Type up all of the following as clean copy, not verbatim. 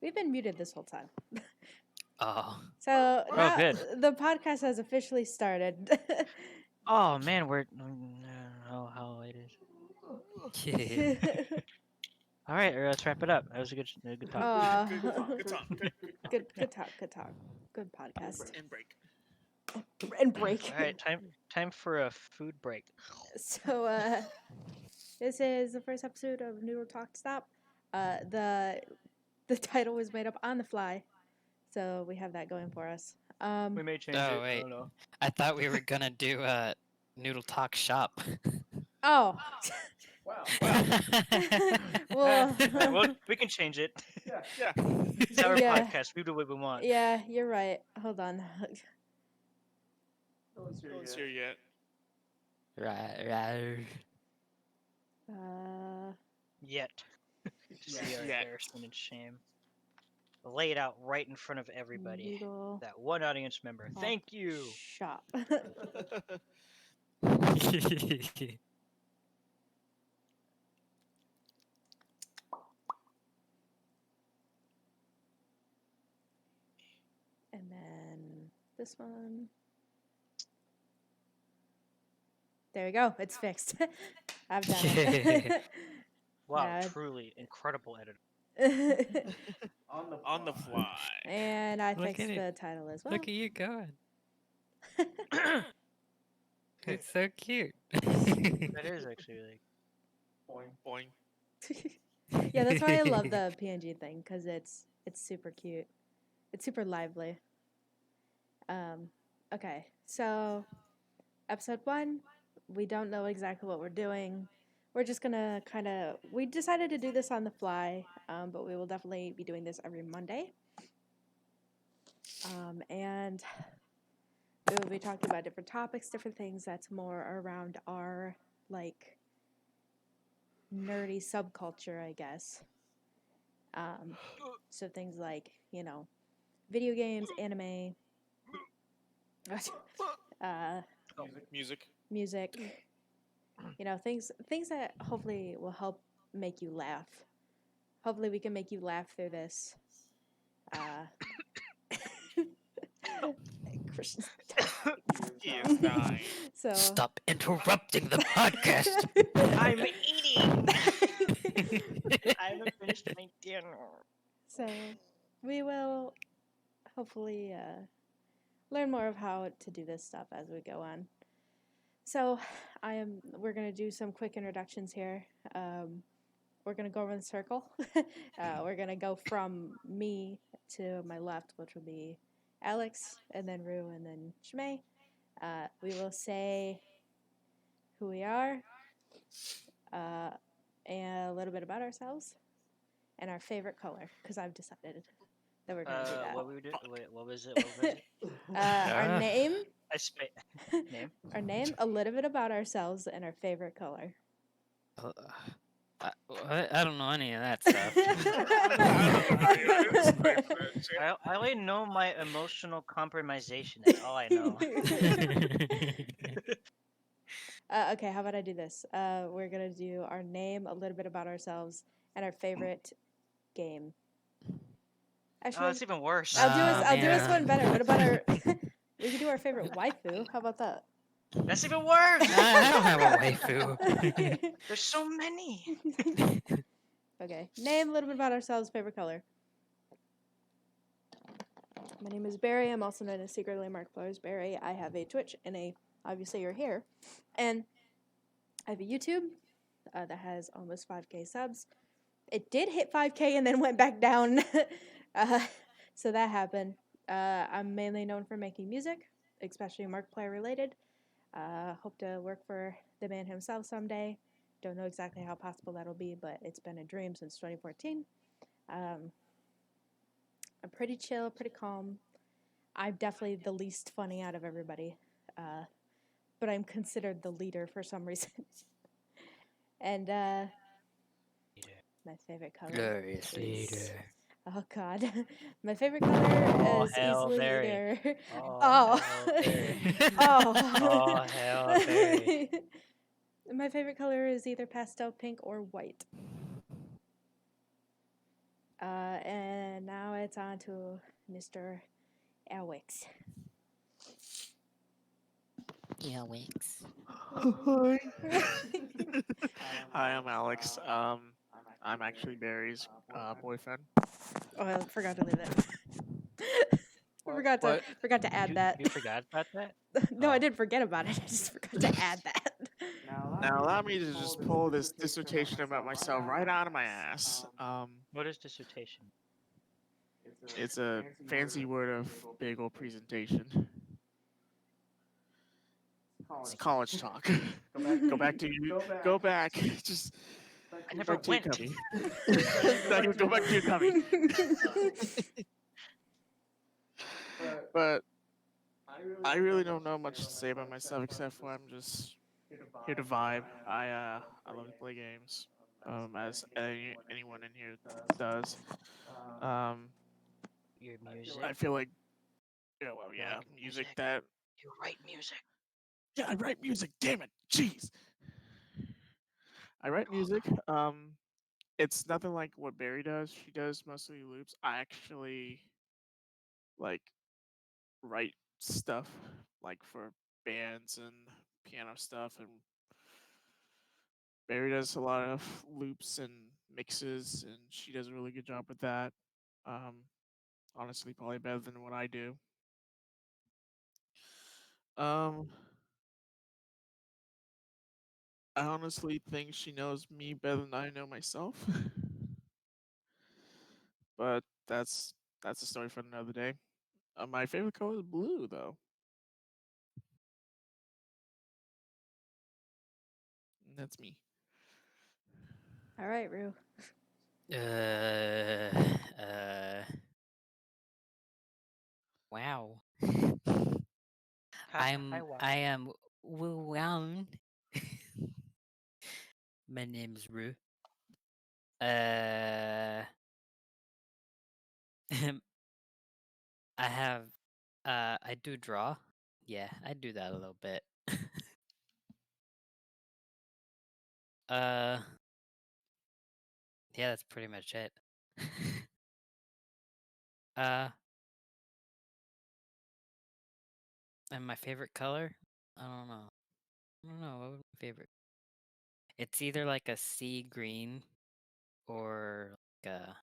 We've been muted this whole time. Oh. So now good. the podcast has officially started. Oh man, we're how late is it? All right, let's wrap it up. That was a good talk. Good talk. Good talk. Good podcast. And break. And break. All right, time for a food break. So this is the first episode of Noodle Talk Shop. The title was made up on the fly, so we have that going for us. We may change it. Oh, wait. I don't know. I thought we were gonna do Noodle Talk Shop. Oh. Wow. Well, Well, we can change it. Yeah. It's our Yeah. podcast. We do what we want. yeah, you're right. Hold on. No one's here yet. Right. Yet. See our Yet. embarrassment and shame. Lay it out right in front of everybody. Noodle That one audience member. Talk Thank you. Shop. And then this one. There we go. It's fixed. I've done it. Wow, Yeah. truly incredible editor. On the fly. And I Look fixed at it. the title as well. Look at you going. It's so cute. That is actually like Boing. Yeah, that's why I love the PNG thing, because it's super cute. It's super lively. Okay, so episode 1, we don't know exactly what we're doing. We're just gonna we decided to do this on the fly, but we will definitely be doing this every Monday. And we will be talking about different topics, different things that's more around our, like, nerdy subculture, I guess. So things like, video games, anime, Music. music, things that hopefully will help make you laugh. Hopefully we can make you laugh through this. Christian's He is dying. So Stop interrupting the podcast. I'm eating. I haven't finished my dinner. So we will hopefully learn more of how to do this stuff as we go on. So we're gonna do some quick introductions here. We're gonna go around the circle. We're gonna go from me to my left, which will be Alex, and then Rue, and then Shmei. We will say who we are, and a little bit about ourselves, and our favorite color, because I've decided that we're going to do that. What we do? Wait, what was it? Our name, Name? our name, a little bit about ourselves, and our favorite color. I don't know any of that stuff. I only know my emotional compromisation. That's all I know. Okay, how about I do this? We're going to do our name, a little bit about ourselves, and our favorite game. Actually, That's even worse. I'll do this man. one better. What about our... We can do our favorite waifu. How about that? That's even worse. I don't have a waifu. There's so many. Okay, name, a little bit about ourselves, favorite color. My name is Barry. I'm also known as SecretlyMarkiplier'sBarry. I have a Twitch and obviously you're here. And I have a YouTube that has almost 5K subs. It did hit 5K and then went back down. So that happened. I'm mainly known for making music, especially Markiplier related. Hope to work for the man himself someday. Don't know exactly how possible that'll be, but it's been a dream since 2014. I'm pretty chill, pretty calm. I'm definitely the least funny out of everybody. But I'm considered the leader for some reason. And my favorite color Glorious is... leader. Oh God, my favorite color is hell, easily Barry. either. Oh, hell, Barry. Oh, hell, Barry. My favorite color is either pastel pink or white. And now it's on to Mr. Elwix. Earwigs. Hi. Hi, I'm Alex. I'm actually Barry's boyfriend. Oh, I forgot to leave that. I What? forgot to add that. You forgot about that? No, I Oh. didn't forget about it. I just forgot to add that. Now allow me to just pull this dissertation about myself right out of my ass. What is dissertation? It's a fancy word of bagel presentation. It's college talk. Go back to you. Go back. Just I go never back to your went. cubby. Go back to your cubby. But I really don't know much to say about myself except for I'm just here to vibe. I love to play games, as anyone in here does. Um, Your music. I feel like, yeah, well, You yeah, like music music? that. You write music. Yeah, I write music. Damn it, jeez. I write music. It's nothing like what Barry does. She does mostly loops. I actually like write stuff like for bands and piano stuff, and Barry does a lot of loops and mixes, and she does a really good job with that. Um, Honestly, probably better than what I do. Um, I honestly think she knows me better than I know myself. But that's a story for another day. My favorite color is blue, though. And that's me. All right, Rue. Wow. Hi, wow. I am Wuan. My name's Rue. I have I do draw. Yeah, I do that a little bit. uh yeah, that's pretty much it. uh and my favorite color? I don't know. I don't know, what would my favorite? It's either like a sea green or like a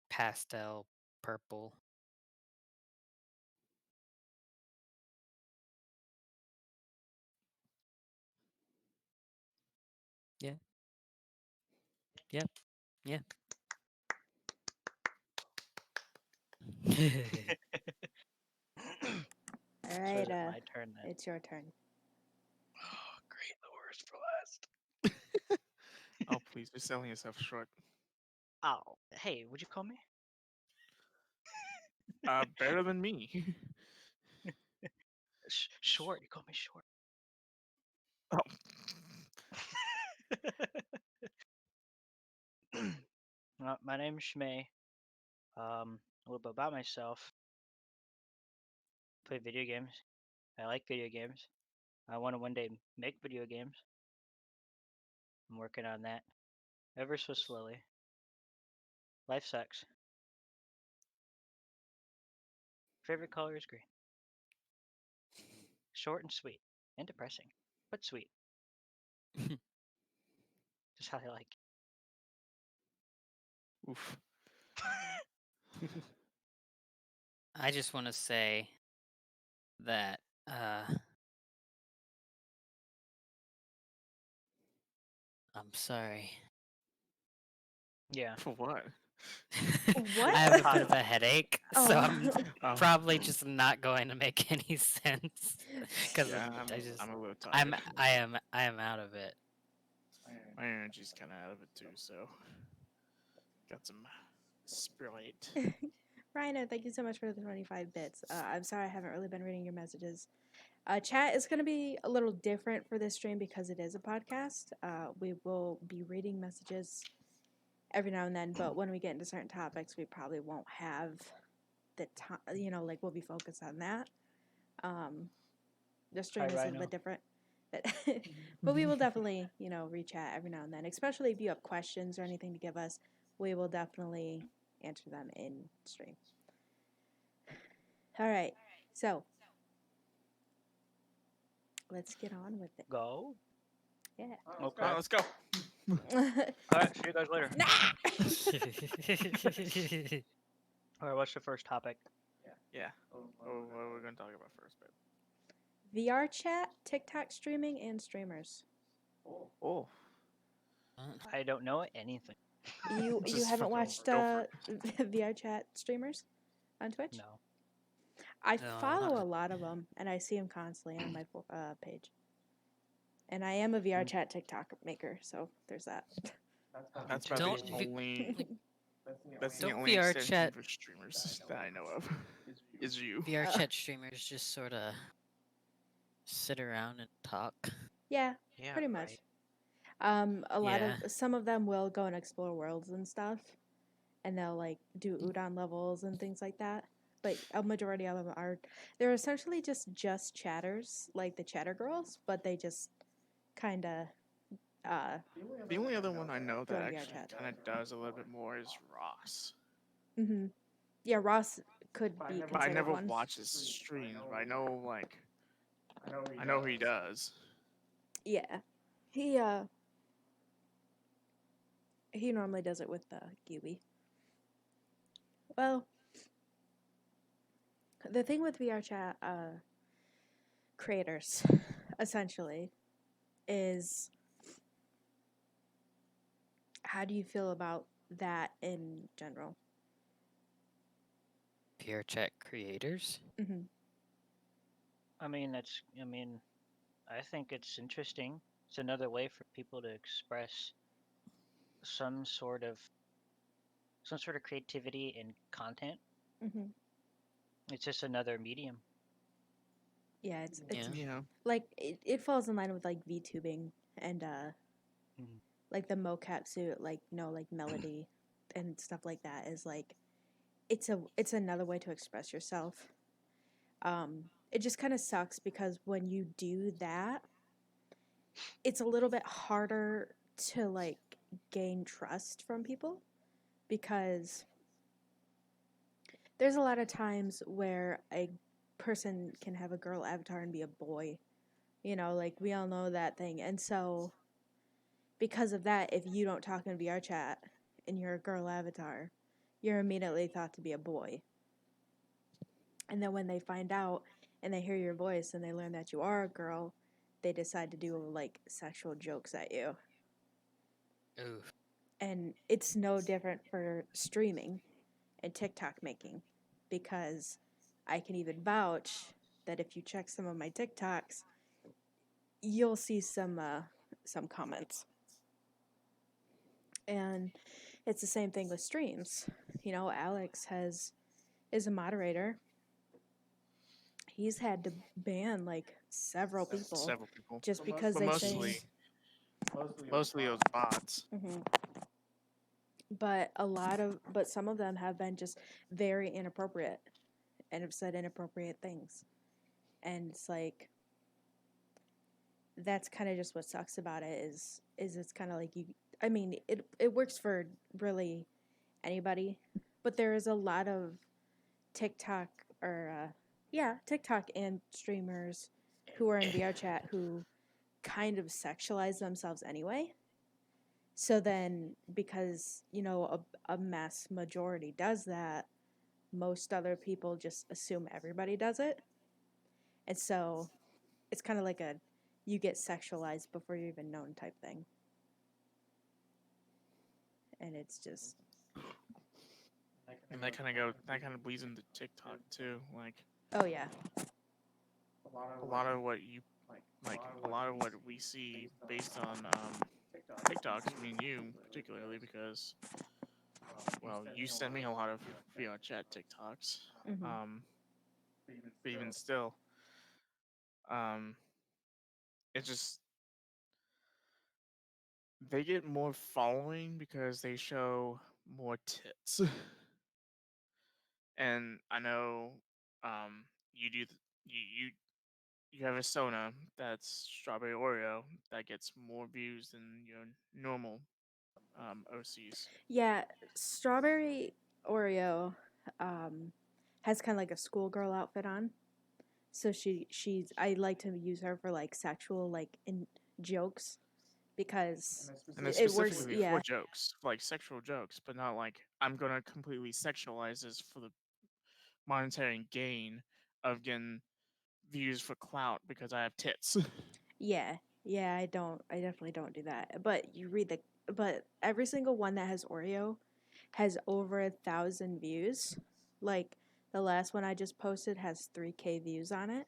pastel purple. Yeah. Yep. Yeah. All So right, is it my turn then? it's your turn. Oh, great. The worst for last. Oh, please, you're selling yourself short. Oh, hey, would you call me? Better than me. Short. You call me short. Oh, My name's Shmei. A little bit about myself. Play video games. I like video games. I want to one day make video games. I'm working on that ever so slowly. Life sucks. Favorite color is green. Short and sweet. And depressing. But sweet. Just how I like. oof. I just want to say that I'm sorry. Yeah. For what? What? I have a bit Hot. of a headache, so Oh. I'm Oh, probably just not going to make any sense because yeah, I just I'm a little tired. I am out of it. My energy's kind of out of it too, so got some Sprite. Rhino, thank you so much for the 25 bits. I'm sorry I haven't really been reading your messages. Chat is going to be a little different for this stream because it is a podcast. We will be reading messages every now and then, but when we get into certain topics, we probably won't have the time, like we'll be focused on that. The stream Hi, is a little Rhino. bit different. But we will definitely, reach out every now and then, especially if you have questions or anything to give us. we will definitely answer them in stream. All right, so let's get on with it. Go. Yeah. Okay. All right, let's go. All right. See you guys later. All right. What's the first topic? Yeah. What are we gonna talk about first, babe? VR chat, TikTok streaming, and streamers. Oh, I don't know anything. You Just haven't fucking watched go for VR chat streamers on Twitch? No. I No, follow not- a lot of them, and I see them constantly on my page. And I am a VR chat TikTok maker, so there's that. That's about Don't the vi- only. like, That's the don't only VR extension chat- for streamers that I know of. Is you. VR Uh. chat streamers just sort of sit around and talk. Yeah, Yeah. pretty much. right. A lot Yeah. of some of them will go and explore worlds and stuff, and they'll like do udon levels and things like that. But a majority of them they're essentially just chatters, like the chatter girls, but they just kind of The only other one I know Go that on VR actually chat. kind of does a little bit more is Ross. Yeah, Ross could be But I considered never one. watch his streams. But I know I know he does. Yeah, he normally does it with Gooey. Well, the thing with VR chat creators, essentially, is how do you feel about that in general? VR chat creators. Mm-hmm. I mean, I think it's interesting. It's another way for people to express some sort of creativity in content. Mm-hmm. It's just another medium. Yeah, it's Yeah. Yeah. like it falls in line with like VTubing and Mhm. like the mocap suit, like like melody and stuff like that is like it's another way to express yourself. It just kind of sucks because when you do that, it's a little bit harder to like gain trust from people because there's a lot of times where a person can have a girl avatar and be a boy. Like we all know that thing. And so because of that, if you don't talk in VR chat and you're a girl avatar, you're immediately thought to be a boy. And then when they find out and they hear your voice and they learn that you are a girl, they decide to do like sexual jokes at you. Ooh. And it's no different for streaming and TikTok making because I can even vouch that if you check some of my TikToks, you'll see some comments. And it's the same thing with streams. Alex is a moderator. He's had to ban like several people just because But they mostly say. it was bots. Mhm. But some of them have been just very inappropriate and have said inappropriate things, and it's like that's kind of just what sucks about it is it's kind of like you. I mean, it works for really anybody, but there is a lot of TikTok or TikTok and streamers who are in VR chat who kind of sexualize themselves anyway. So then, because a mass majority does that, most other people just assume everybody does it, and so it's kind of like a you get sexualized before you're even known type thing, and it's just And that kind of bleeds into TikTok too. Like oh yeah, a lot of what you a lot of what we see based on TikToks. I mean, you particularly because well, you send me a lot of VR chat TikToks. mm-hmm. But even still, um, it's just they get more following because they show more tits. And I know, you do you have a Sona that's strawberry Oreo that gets more views than your normal OCs. Yeah, strawberry Oreo has kind of like a schoolgirl outfit on. So she's I like to use her for like sexual like in jokes because And then it works. specifically Yeah, for jokes, like sexual jokes, but not like I'm gonna completely sexualize this for the monetary gain of getting views for clout because I have tits. yeah, yeah. I definitely don't do that. But but every single one that has Oreo has over 1,000 views. Like the last one I just posted has 3K views on it,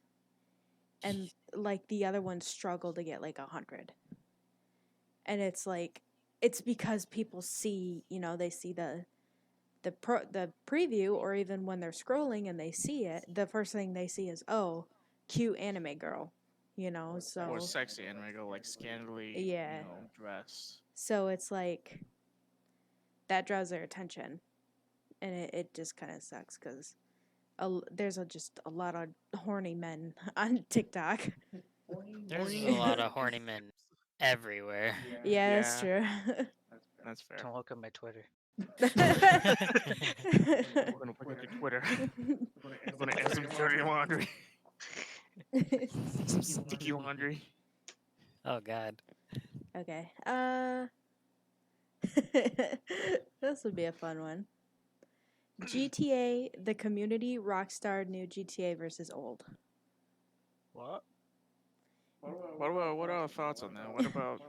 and like the other ones struggle to get like 100. And it's like it's because people see, they see the preview, or even when they're scrolling and they see it, the first thing they see is, oh, cute anime girl, Or so sexy anime girl, like scantily, yeah. dressed. So it's like that draws their attention, and it just kind of sucks because there's just a lot of horny men on TikTok. There's a lot of horny men everywhere. Yeah, that's Yeah, true. that's fair. Don't look at my Twitter. I'm gonna look at your Twitter. I'm gonna air some dirty laundry, some sticky laundry. Oh God. Okay. This would be a fun one. GTA, the community, Rockstar, new GTA versus old. What? What are our thoughts on that? What about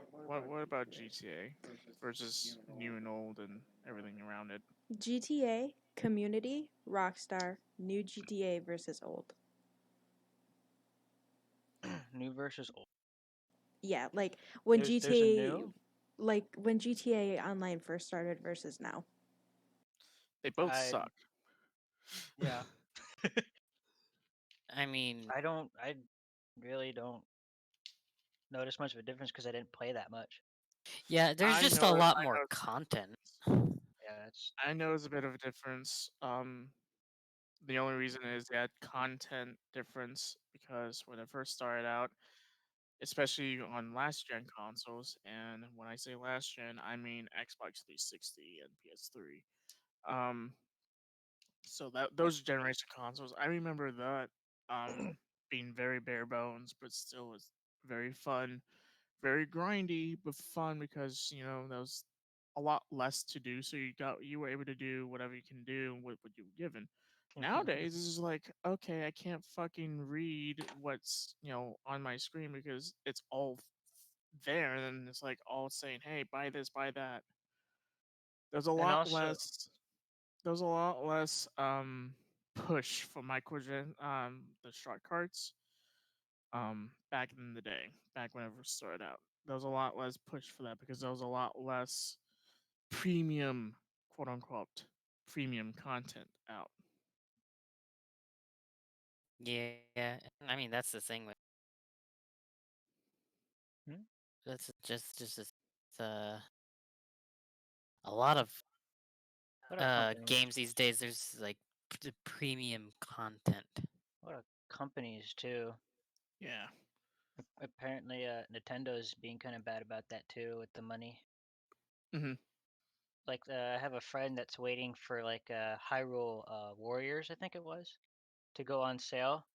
GTA versus new and old and everything around it? GTA, community, Rockstar, new GTA versus old. New versus old. Yeah, like when There's a GTA, new. like when GTA Online first started versus now. They both I suck. yeah. I mean, I really don't notice much of a difference because I didn't play that much. yeah, there's I just know a it. lot I more know. content. Yeah, it's I know it's a bit of a difference. The only reason is that content difference because when it first started out, especially on last gen consoles, and when I say last gen, I mean Xbox 360 and PS3. Um, so that those generation consoles, I remember that being very bare bones, but still was very fun, very grindy, but fun because there was a lot less to do, so you were able to do whatever you can do with what you were given. Nowadays, it's just like, okay, I can't fucking read what's on my screen because it's all there, and then it's like all saying, "Hey, buy this, buy that." There's a and lot also less. There's a lot less push for microgen the shortcuts back in the day, back when I first started out. There was a lot less push for that because there was a lot less premium, quote unquote, premium content out. Yeah, I mean that's the thing with Hmm? that's just a lot of what a company, games these days. There's like premium content. what a companies too. Yeah. Apparently, Nintendo's being kind of bad about that too with the money. Hmm. Like, I have a friend that's waiting for like Hyrule Warriors, I think it was, to go on sale,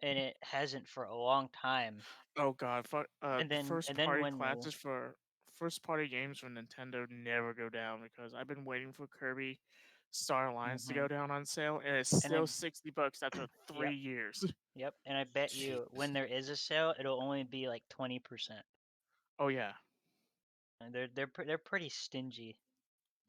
and it hasn't for a long time. Oh god, And then when first party games from Nintendo never go down because I've been waiting for Kirby Star Alliance to hmm go down on sale, and it's and I still $60 after yep 3 years. yep, and I bet you when Jeez. there is a sale, it'll only be like 20%. Oh yeah, And they're pretty stingy.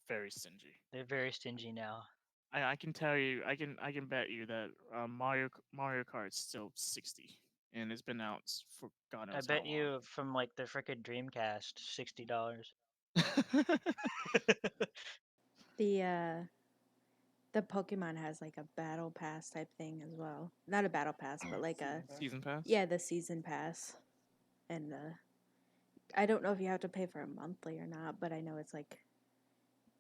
very stingy. They're very stingy now. I can tell you, I can bet you that Mario Kart's still 60, and it's been out for God I knows how bet long. you from like the frickin' Dreamcast, $60. The Pokemon has like a battle pass type thing as well. Not a battle pass, but like a Season pass. yeah, the season pass. And I don't know if you have to pay for a monthly or not, but I know it's like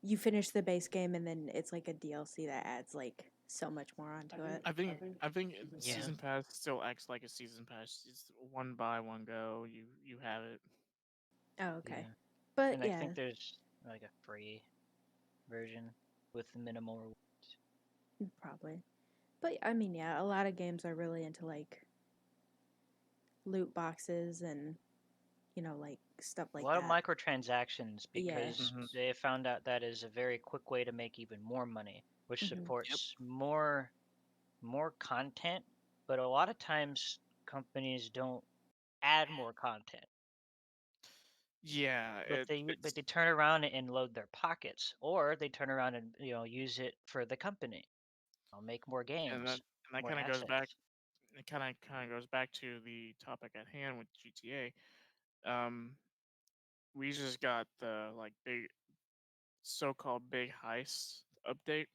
you finish the base game and then it's like a DLC that adds like so much more onto it. I think Yeah. season pass still acts like a season pass. It's one buy, one go. You have it. Oh, okay. Yeah. But And I yeah, think there's like a free version with minimal rewards. Probably. But I mean, yeah, a lot of games are really into like loot boxes and like stuff A like lot of that. microtransactions Yeah. because they found out that is a very quick way to make even more money, which Mhm. supports more content. But a lot of times companies don't add more content, Yeah, but they turn around and load their pockets, or they turn around and use it for the company. I'll make more and games, that more kind of goes back. assets. It kind of goes back to the topic at hand with GTA. Um, we just got the like big so-called big heist update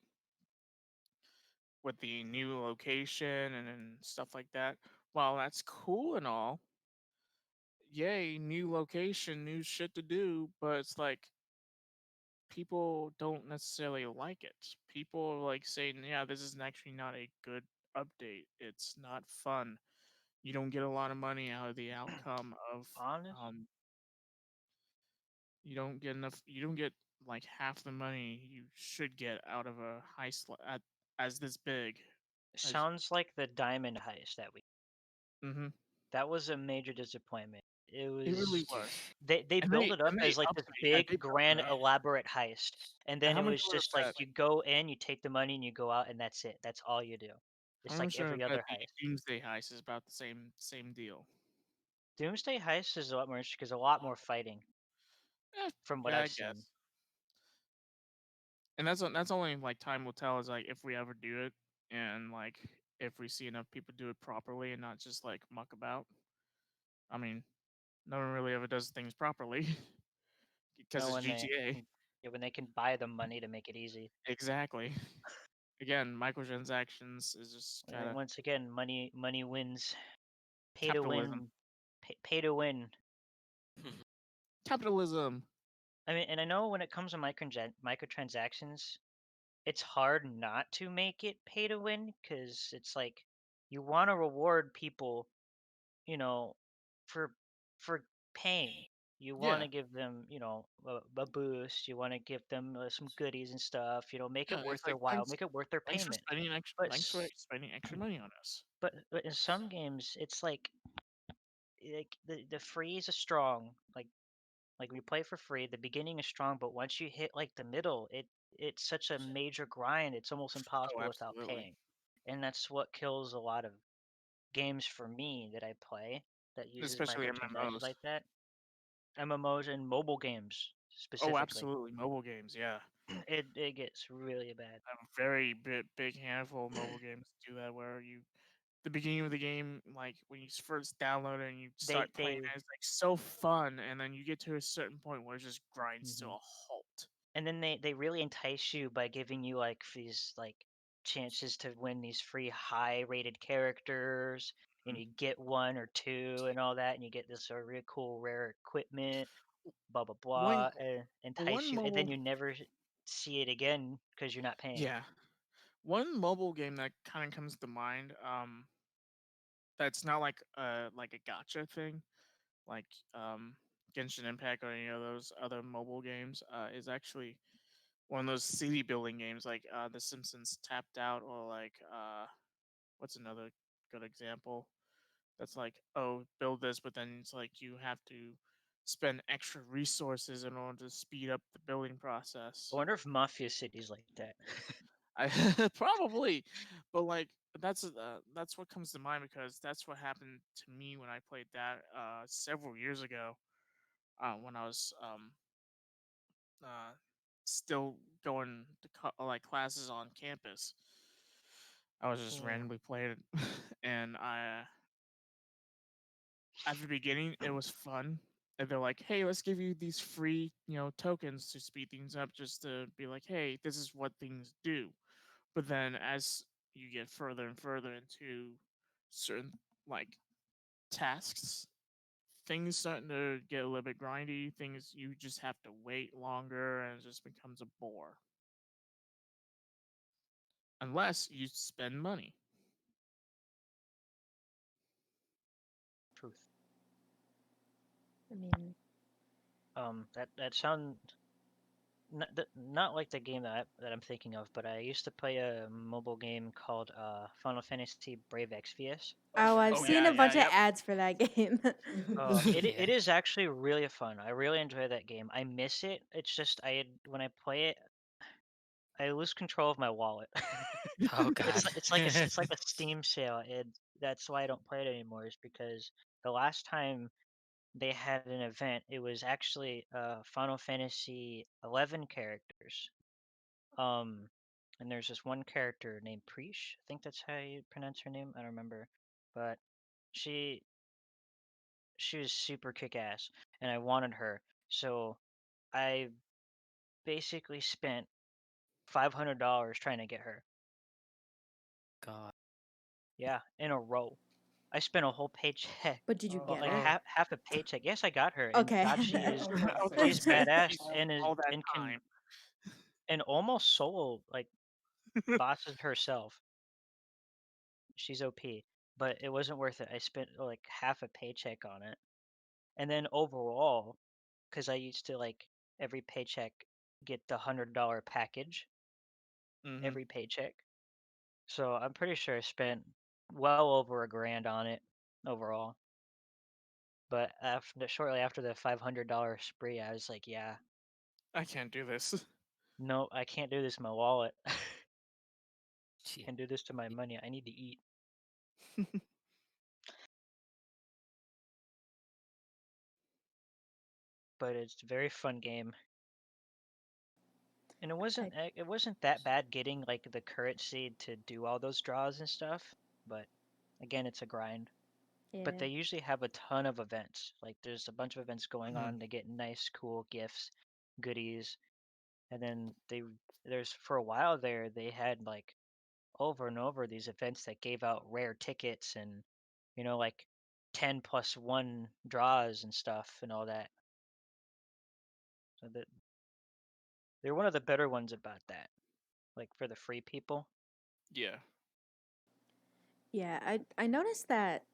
with the new location and stuff like that. While that's cool and all, yay, new location, new shit to do, but it's like people don't necessarily like it. People are like saying, yeah, this is actually not a good update. It's not fun. You don't get a lot of money out of the outcome of Honest, um you don't get enough you don't get like half the money you should get out of a heist as this big as sounds like the diamond heist that we. mm-hmm. That was a major disappointment. It It really was was. they built it up And they as like upped this it. Yeah, they big, built it grand, up. elaborate heist, and And then how it much was you want just to like bet? you go in, you take the money, and you go out, and that's it. That's all you do. How It's like much you want every to bet other the heist. Doomsday Heist is about the same deal? Doomsday Heist is a lot more interesting because a lot more fighting from what Yeah, I I've guess. seen. And that's only like time will tell is like if we ever do it and like if we see enough people do it properly and not just like muck about. I mean, no one really ever does things properly because No, it's when GTA. when they can buy the money to make it easy. Exactly. Again, microtransactions is just kind of Once again, money wins. Pay to capitalism. win. Pay to win. Capitalism. I mean, and I know when it comes to microtransactions, it's hard not to make it pay to win because it's like you want to reward people, you know, for for paying. You want Yeah. to give them, a boost. You want to give them some goodies and stuff. Make it Yeah, worth it's their like while. Make it worth their payment. But thanks for spending extra money on us. but in some games, it's like the freeze is strong. Like when you play for free, the beginning is strong, but once you hit like the middle, it's such a major grind. It's almost Oh, impossible without absolutely. paying, and that's what kills a lot of games for me that I play that uses Especially microtransactions MMOs. like that. MMOs and mobile games Oh, specifically, absolutely. Mobile games, yeah. it gets really bad. A very big handful of mobile games do that where the beginning of the game, like when you first download it and you They start playing they it, it's like so fun, and then you get to a certain point where it just grinds to mhm. a halt. And then they really entice you by giving you like these like chances to win these free high rated characters, and Mm. you get one or two and all that, and you get this really cool rare equipment, blah blah One blah, and entice one you, and then mobile, you never see it again because you're not paying. yeah, one mobile game that kind of comes to mind, that's not like a gotcha thing, like Genshin Impact or any of those other mobile games, is actually one of those city building games like The Simpsons Tapped Out or like what's another good example that's like, oh, build this, but then it's like you have to spend extra resources in order to speed up the building I process. wonder if Mafia City's like that. I probably, but like that's what comes to mind because that's what happened to me when I played that several years ago when I was uh, still going to like classes on campus. I was just Yeah. randomly playing it, and I at the beginning it was fun. And they're like, "Hey, let's give you these free, tokens to speed things up, just to be like, hey, this is what things do." But then as you get further and further into certain like tasks, things starting to get a little bit grindy. Things you just have to wait longer, and it just becomes a bore unless you spend money. Truth. I mean, That sound. not like the game that I'm thinking of, but I used to play a mobile game called Final Fantasy Brave Exvius. Oh, I've Oh seen yeah, a bunch of yep. ads for that game. It Yeah. is actually really fun. I really enjoy that game. I miss it. It's just when I play it, I lose control of my wallet. Oh God. It's like a Steam sale, and that's why I don't play it anymore. Is because the last time they had an event, it was actually Final Fantasy 11 characters. Um, and there's this one character named Preesh. I think that's how you pronounce her name. I don't remember, but she she was super kick ass, and I wanted her. So I basically spent $500 trying to get her. God. Yeah, in a row. I spent a whole paycheck, But did you well, get like her? half a paycheck. Yes, I got her, and Okay. God, she is I was about she's to say, badass she's and all that and can time. and almost solo like bosses herself. She's OP, but it wasn't worth it. I spent like half a paycheck on it, and then overall, because I used to like every paycheck get the $100 package Mm-hmm. every paycheck. So I'm pretty sure I spent well over $1,000 on it overall. But shortly after the $500 spree, I was like, yeah, I can't do this. no, I can't do this in my wallet. Gee. Can't do this to my money. I need to eat. But it's a very fun game. And it wasn't that bad getting like the currency to do all those draws and stuff, but again, it's a grind. But Yeah. they usually have a ton of events. Like there's a bunch of events going Mhm. on to get nice, cool gifts, goodies, and then there's for a while there they had like over and over these events that gave out rare tickets and like 10+1 draws and stuff and all that. So that they're one of the better ones about that. Like for the free people. Yeah. Yeah, I noticed that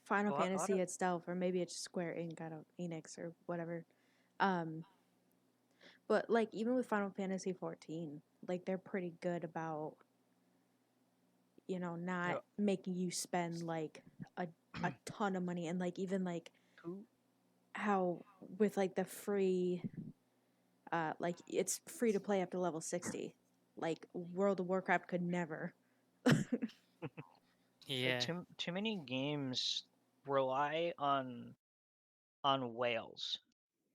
Final A lot Fantasy of itself, or maybe it's Square Enix, I don't Enix or whatever. Um, but like even with Final Fantasy 14, like they're pretty good about not Yeah. making you spend like a ton of money, and like even like who how with like the free like it's free to play up to level 60. Like World of Warcraft could never. like Yeah. too many games rely on whales,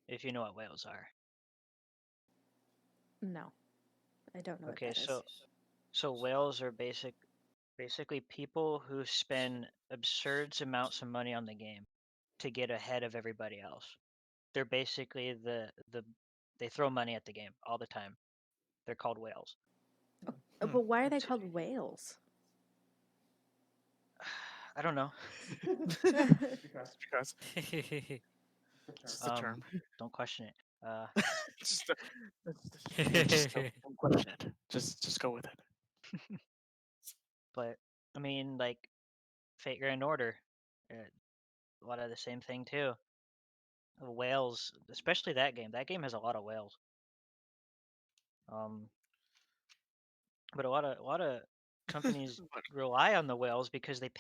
if you know what whales are. No, I don't know what Okay, that is. so whales are basically people who spend absurd amounts of money on the game to get ahead of everybody else. They're basically they throw money at the game all the time. They're called whales. But why are they T- called whales? I don't know. Just because it's just a term. Don't question it. just, just don't question it. Just go with it. But I mean, like Fate Grand Order, a lot of the same thing too. Whales, especially that game. That game has a lot of whales. Um, but a lot of companies But rely on the whales because they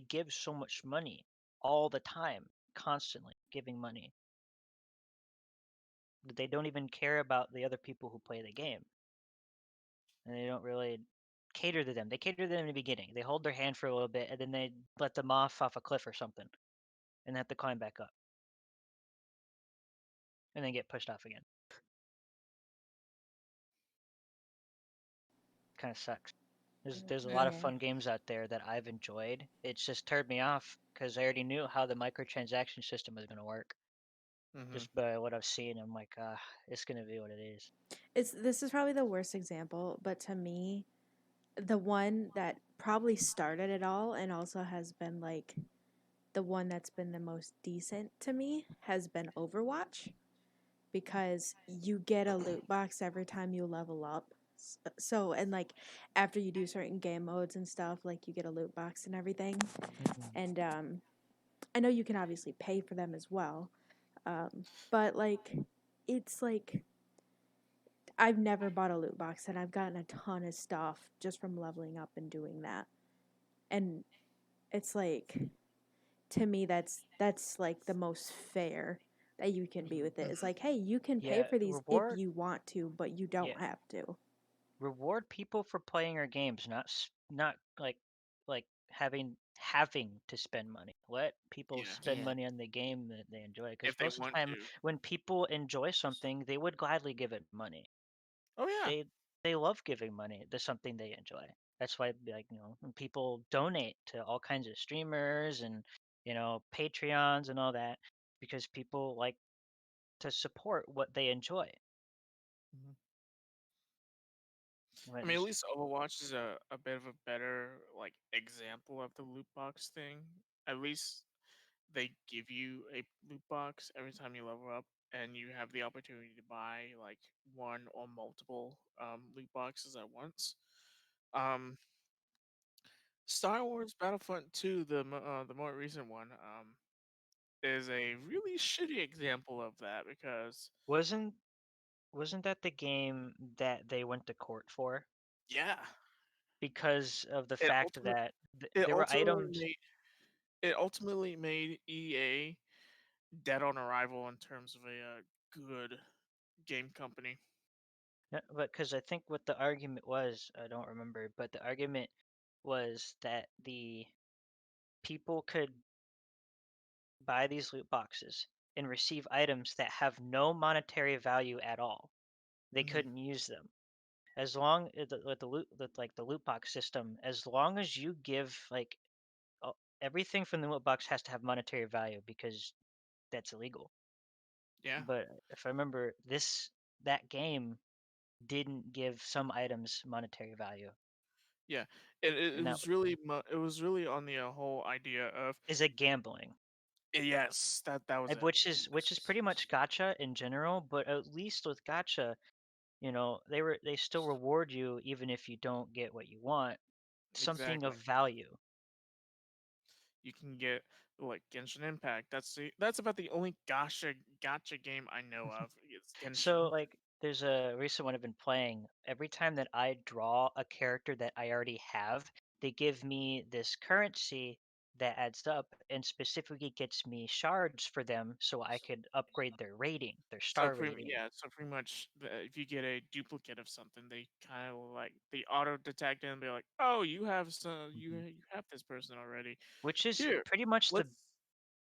give so much money all the time, constantly giving money. That they don't even care about the other people who play the game, and they don't really cater to them. They cater to them in the beginning. They hold their hand for a little bit, and then they let them off a cliff or something, and they have to climb back up, and then get pushed off again. Kind of sucks. There's a lot of Yeah. fun games out there that I've enjoyed. It's just turned me off because I already knew how the microtransaction system was going to work. Mhm. Just by what I've seen, I'm like, it's going to be what it is. This is probably the worst example, but to me, the one that probably started it all and also has been like the one that's been the most decent to me has been Overwatch, because you get a loot box every time you level up. So, and like after you do certain game modes and stuff, like you get a loot box and everything. And I know you can obviously pay for them as well. But like it's like I've never bought a loot box, and I've gotten a ton of stuff just from leveling up and doing that. And it's like, to me, that's like the most fair that you can be with it. It's like, hey, you can pay Yeah, for these if reward. you want to, but you Yeah, don't have to. reward people for playing your games, not like having to spend money. Let people Yeah, spend Yeah. money on the game that they enjoy. Because if they most of the want time, to. when people enjoy something, they would gladly give it money. Oh yeah. They love giving money to something they enjoy. That's why, like, when people donate to all kinds of streamers and Patreons and all that, because people like to support what they enjoy. Mhm. I When mean, at it's, least Overwatch is a bit of a better like example of the loot box thing. At least they give you a loot box every time you level up, and you have the opportunity to buy like one or multiple loot boxes at once. Um, Star Wars Battlefront 2, the more recent one, is a really shitty example of that because wasn't wasn't that the game that they went to court for yeah, because of the it fact ultimate that it there were ultimately items. made it ultimately made EA dead on arrival in terms of a good game company. But because I think what the argument was, I don't remember, but the argument was that the people could buy these loot boxes and receive items that have no monetary value at all. They Hmm. couldn't use them as long with the loot like the loot box system. As long as you give like uh, everything from the loot box has to have monetary value because that's illegal. Yeah, But if I remember, that game didn't give some items monetary value, yeah. It and that was really it was really on the whole idea of is a gambling. yes, that was it. Which is pretty much gotcha in general, but at least with gotcha, they still reward you even if you don't get what you want, something Exactly. of value. You can get like Genshin Impact. That's about the only gotcha game I know of. It's So Genshin. like there's a recent one I've been playing. Every time that I draw a character that I already have, they give me this currency that adds up and specifically gets me shards for them so I could upgrade their rating, their So star rating. so pretty much, if you get a duplicate of something, they kind of like they auto detect it and be like, "Oh, Mhm. you have this person already. Which is Here, pretty much the let's."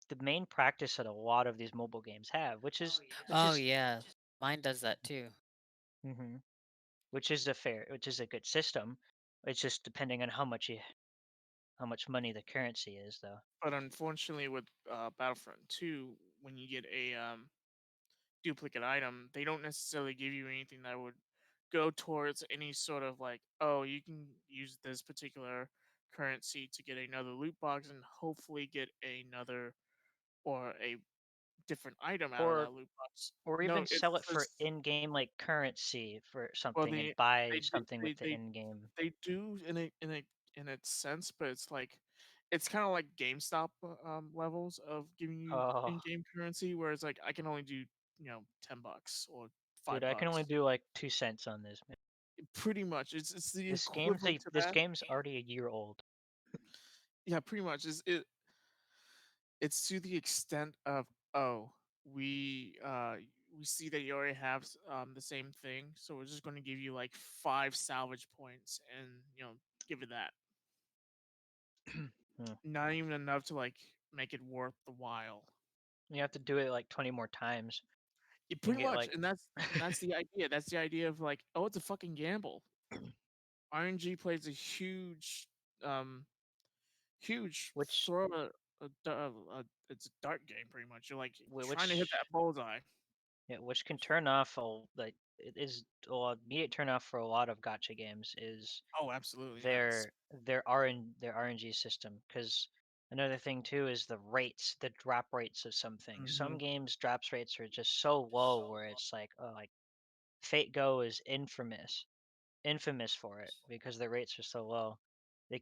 the main practice that a lot of these mobile games have, which Oh is yeah, mine does that too. hmm which is a good system. It's just depending on how much money the currency is, though. But unfortunately, with Battlefront 2, when you get a duplicate item, they don't necessarily give you anything that would go towards any sort of like, oh, you can use this particular currency to get another loot box and hopefully get another or a different item out of Or that loot box. or No, even it's sell it for just in-game like currency for well, something and buy they do- something with the in-game. they do in a sense, but it's like it's kind of like GameStop levels of giving you Oh, in-game currency, where it's like I can only do $10 or dude, five I can only bucks. do like 2 cents on this, man. Pretty much, it's the equivalent to This that. game's already a year old. Yeah, pretty much. It's to the extent of, oh, we uh we see that you already have the same thing, so we're just going to give you like 5 salvage points and give it that. Hmm. Not even enough to like make it worth the while. You have to do it like 20 more times Yeah, and pretty get much, like and that's the idea. That's the idea of like, oh, it's a fucking gamble. RNG plays a um huge which throw it's a dart game pretty much. You're like trying to hit which that bullseye. yeah, which can turn off like it is well, immediate turn off for a lot of gotcha games is Oh, absolutely, yes. their RNG system. Because another thing too is the drop rates of some things. Hmm. Some games drops rates are just so low where it's like, oh, like Fate Go is infamous for it because the rates are so low. They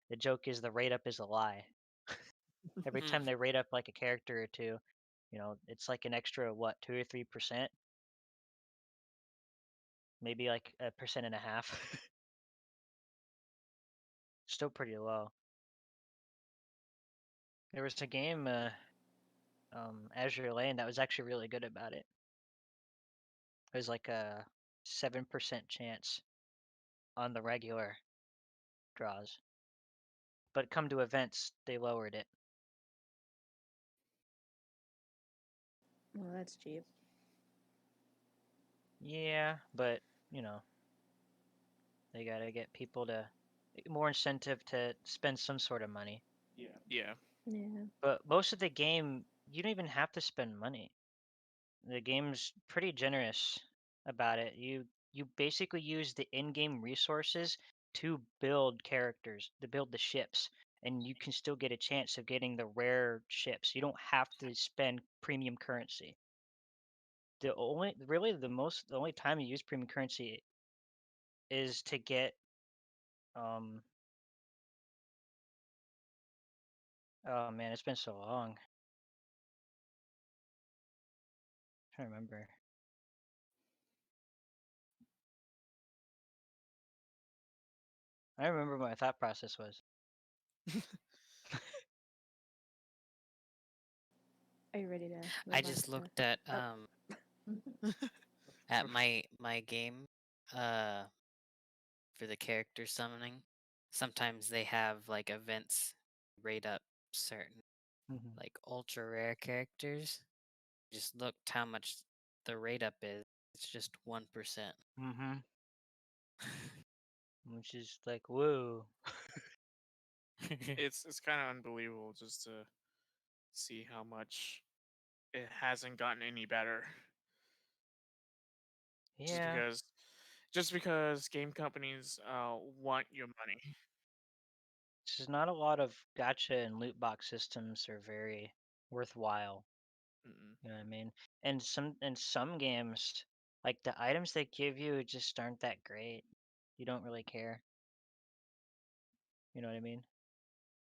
the joke is the rate up is a lie. Every Hmm. time they rate up like a character or two, it's like an extra what 2 or 3%. maybe like 1.5%. Still pretty low. There was a game, Azure Lane, that was actually really good about it. It was like a 7% chance on the regular draws. But come to events, they lowered it. Well, that's cheap. Yeah, but they gotta get people to more incentive to spend some sort of money. Yeah. Yeah. But most of the game, you don't even have to spend money. The game's pretty generous about it. You basically use the in-game resources to build characters, to build the ships, and you can still get a chance of getting the rare ships. You don't have to spend premium currency. The only time you use premium currency is to get oh man, it's been so long. I'm trying to remember. I remember what my thought process was. Are you ready to move I on just to- looked at oh. at my game for the character summoning. Sometimes they have like events rate up certain like ultra rare characters. Just looked how much the rate up is. It's just 1%. Mm-hmm. Which is like, whoa. It's kind of unbelievable just to see how much it hasn't gotten any better. Yeah. Just because game companies want your money. There's not a lot of gacha and loot box systems are very worthwhile. Mm-mm. You know what I mean? And some games, like the items they give you just aren't that great. You don't really care. You know what I mean?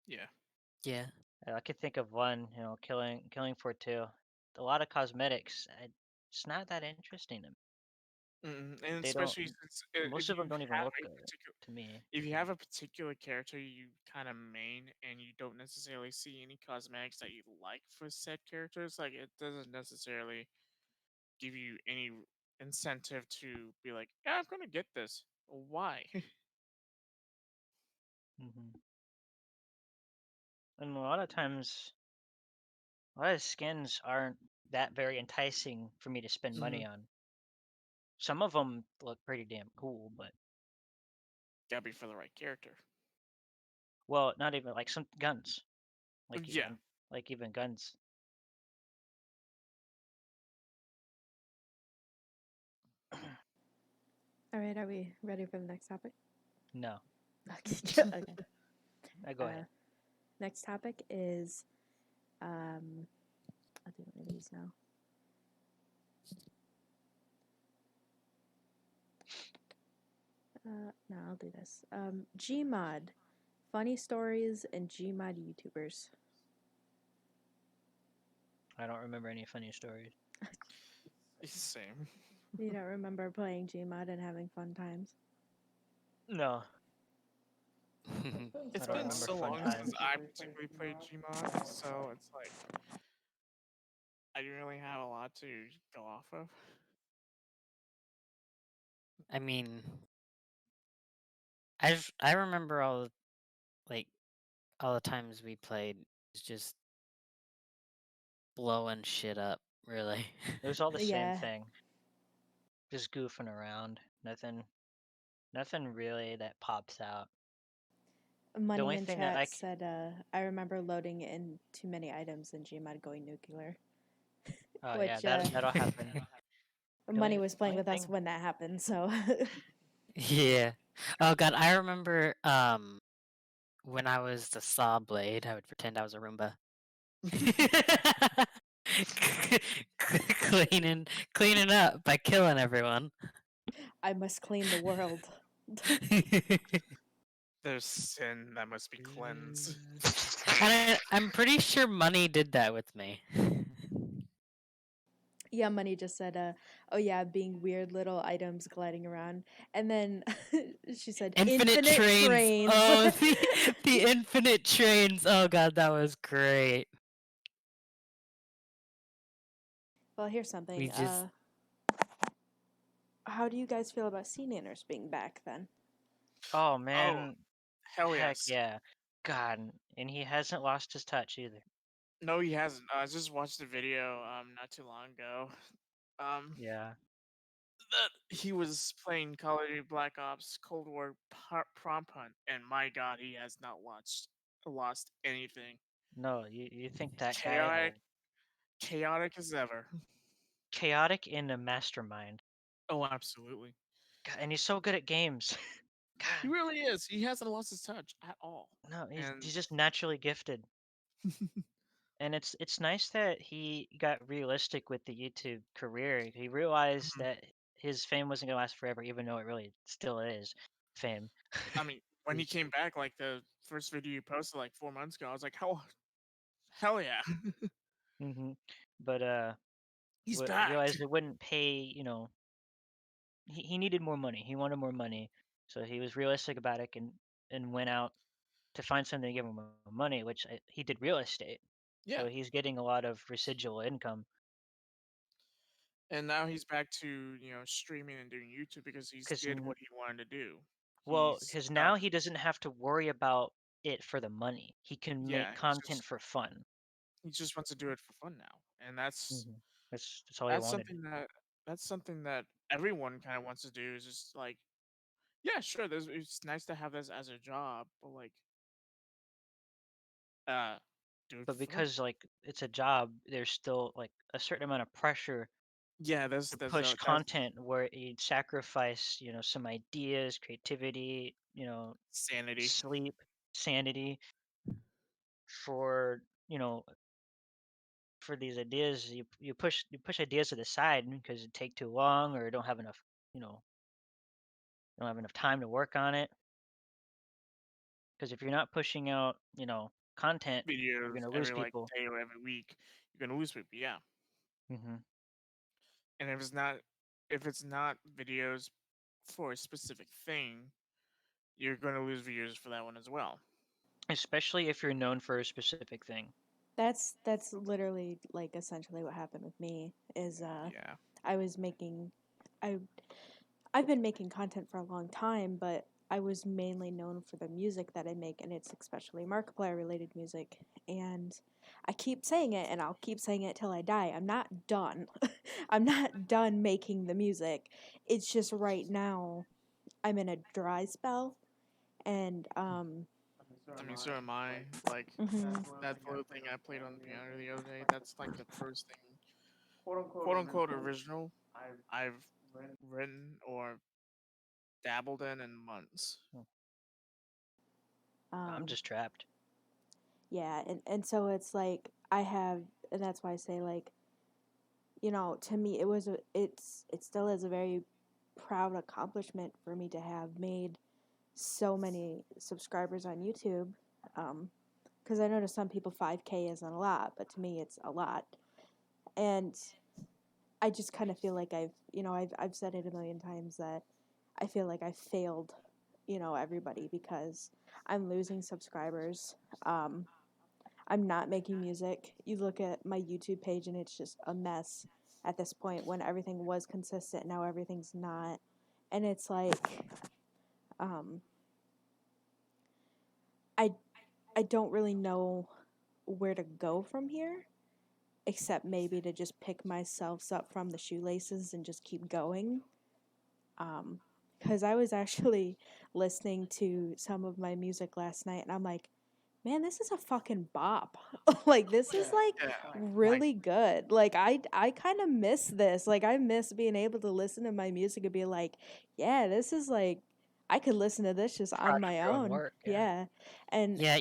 Yeah. Yeah. I could think of one, killing for two. A lot of cosmetics. It's not that interesting to me. And They don't. especially since Most if of you them don't even have look a good particular to me. if you have a particular character you kind of main and you don't necessarily see any cosmetics that you like for said characters, like it doesn't necessarily give you any incentive to be like, yeah, I'm gonna get this. Why? Hmm. And a lot of times, a lot of skins aren't that very enticing for me to spend money on. Some of them look pretty damn cool, but Gotta be for the right character. well, not even like some guns, Yeah. like even guns. All right, are we ready for the next topic? No, Okay. go ahead. Next topic is, I'll do one of these now. No, I'll do this. Gmod, funny stories and Gmod YouTubers. I don't remember any funny stories. Same. You don't remember playing Gmod and having fun times? No, It's I don't been remember so fun long times. since I particularly played Gmod, so it's like I didn't really have a lot to go off of. I mean, I remember all the times we played is just blowing shit up, really. It was all the same Yeah. thing, just goofing around. Nothing really that pops out. Money only in thing that chat said, I remember loading in too many items and Gmod going nuclear. Oh Which, yeah, that'll happen. Money was playing only with us thing- when that happened, so. Yeah. Oh god, I remember when I was the saw blade, I would pretend I was a Roomba. cleaning up by killing everyone. I must clean the world. There's sin that must be cleansed. And I'm pretty sure Money did that with me. Yeah, Money just said, oh yeah, being weird little items gliding around. And then she said, Infinite trains. Oh, the infinite trains. Oh god, that was great. Well, here's something. We just How do you guys feel about Sea Nanners being back then? Oh Oh, man, hell heck yes. yeah, God, and he hasn't lost his touch either. No, he hasn't. I just watched the video not too long ago. Yeah, That he was playing Call of Duty Black Ops Cold War Prompt Hunt, and my God, he has not lost anything. no, you think that guy Chaotic as ever. chaotic and a mastermind. Oh, absolutely. God, and he's so good at games. He God, really is. He hasn't lost his touch at all. no, And he's just naturally gifted. And it's nice that he got realistic with the YouTube career. He realized that his fame wasn't gonna last forever, even though it really still is fame. I mean, when he came back, like the first video you posted like 4 months ago, I was like, hell yeah. hmm But He's back. realized it wouldn't pay. He needed more money. He wanted more money, so he was realistic about it and went out to find something to give him more money, which he did real estate. Yeah. So he's getting a lot of residual income. And now he's back to, streaming and doing YouTube because he's Because did what he wanted to do. Well, He's because done. now he doesn't have to worry about it for the money. He can Yeah, make content for fun. he just wants to do it for fun now. And that's hmm that's all he that's wanted. something that that's something that everyone kind of wants to do is just like, yeah, sure, it's nice to have this as a job, but like uh do it But for fun. because it's a job, there's still a certain amount of pressure Yeah, to push content where you sacrifice, some ideas, creativity, sanity. sleep, sanity for, for these ideas. You push ideas to the side because it take too long or don't have enough, don't have enough time to work on it. Because if you're not pushing out, content, you're Videos gonna lose every like people. day or every week, you're gonna lose people, yeah. hmm And if it's not videos for a specific thing, you're gonna lose viewers for that one as well. Especially if you're known for a specific thing. That's literally like essentially what happened with me is Yeah. I was making I I've been making content for a long time, but I was mainly known for the music that I make, and it's especially Markiplier related music. And I keep saying it, and I'll keep saying it till I die. I'm not done. I'm not done making the music. It's just right now I'm in a dry spell, and I mean, so am I. Like mhm. that little thing I played on the piano the other day. That's like the first thing, quote unquote, original I've written or dabbled in months. I'm just trapped. Yeah, and so it's like I have, and that's why I say like, to me it still is a very proud accomplishment for me to have made so many subscribers on YouTube. Because I know to some people 5K isn't a lot, but to me it's a lot. And I just kind of feel like I've said it a million times that I feel like I failed, everybody because I'm losing subscribers. I'm not making music. You look at my YouTube page and it's just a mess at this point when everything was consistent. Now everything's not. And it's like, um, I, I don't really know where to go from here, except maybe to just pick myself up from the shoelaces and just keep going. Because I was actually listening to some of my music last night and I'm like, man, this is a fucking bop. Like this is like Yeah, like really good. Like I kind of miss this. Like I miss being able to listen to my music and be like, yeah, this is like I could listen to this just Proud on of my your own own. work. Yeah. And yeah,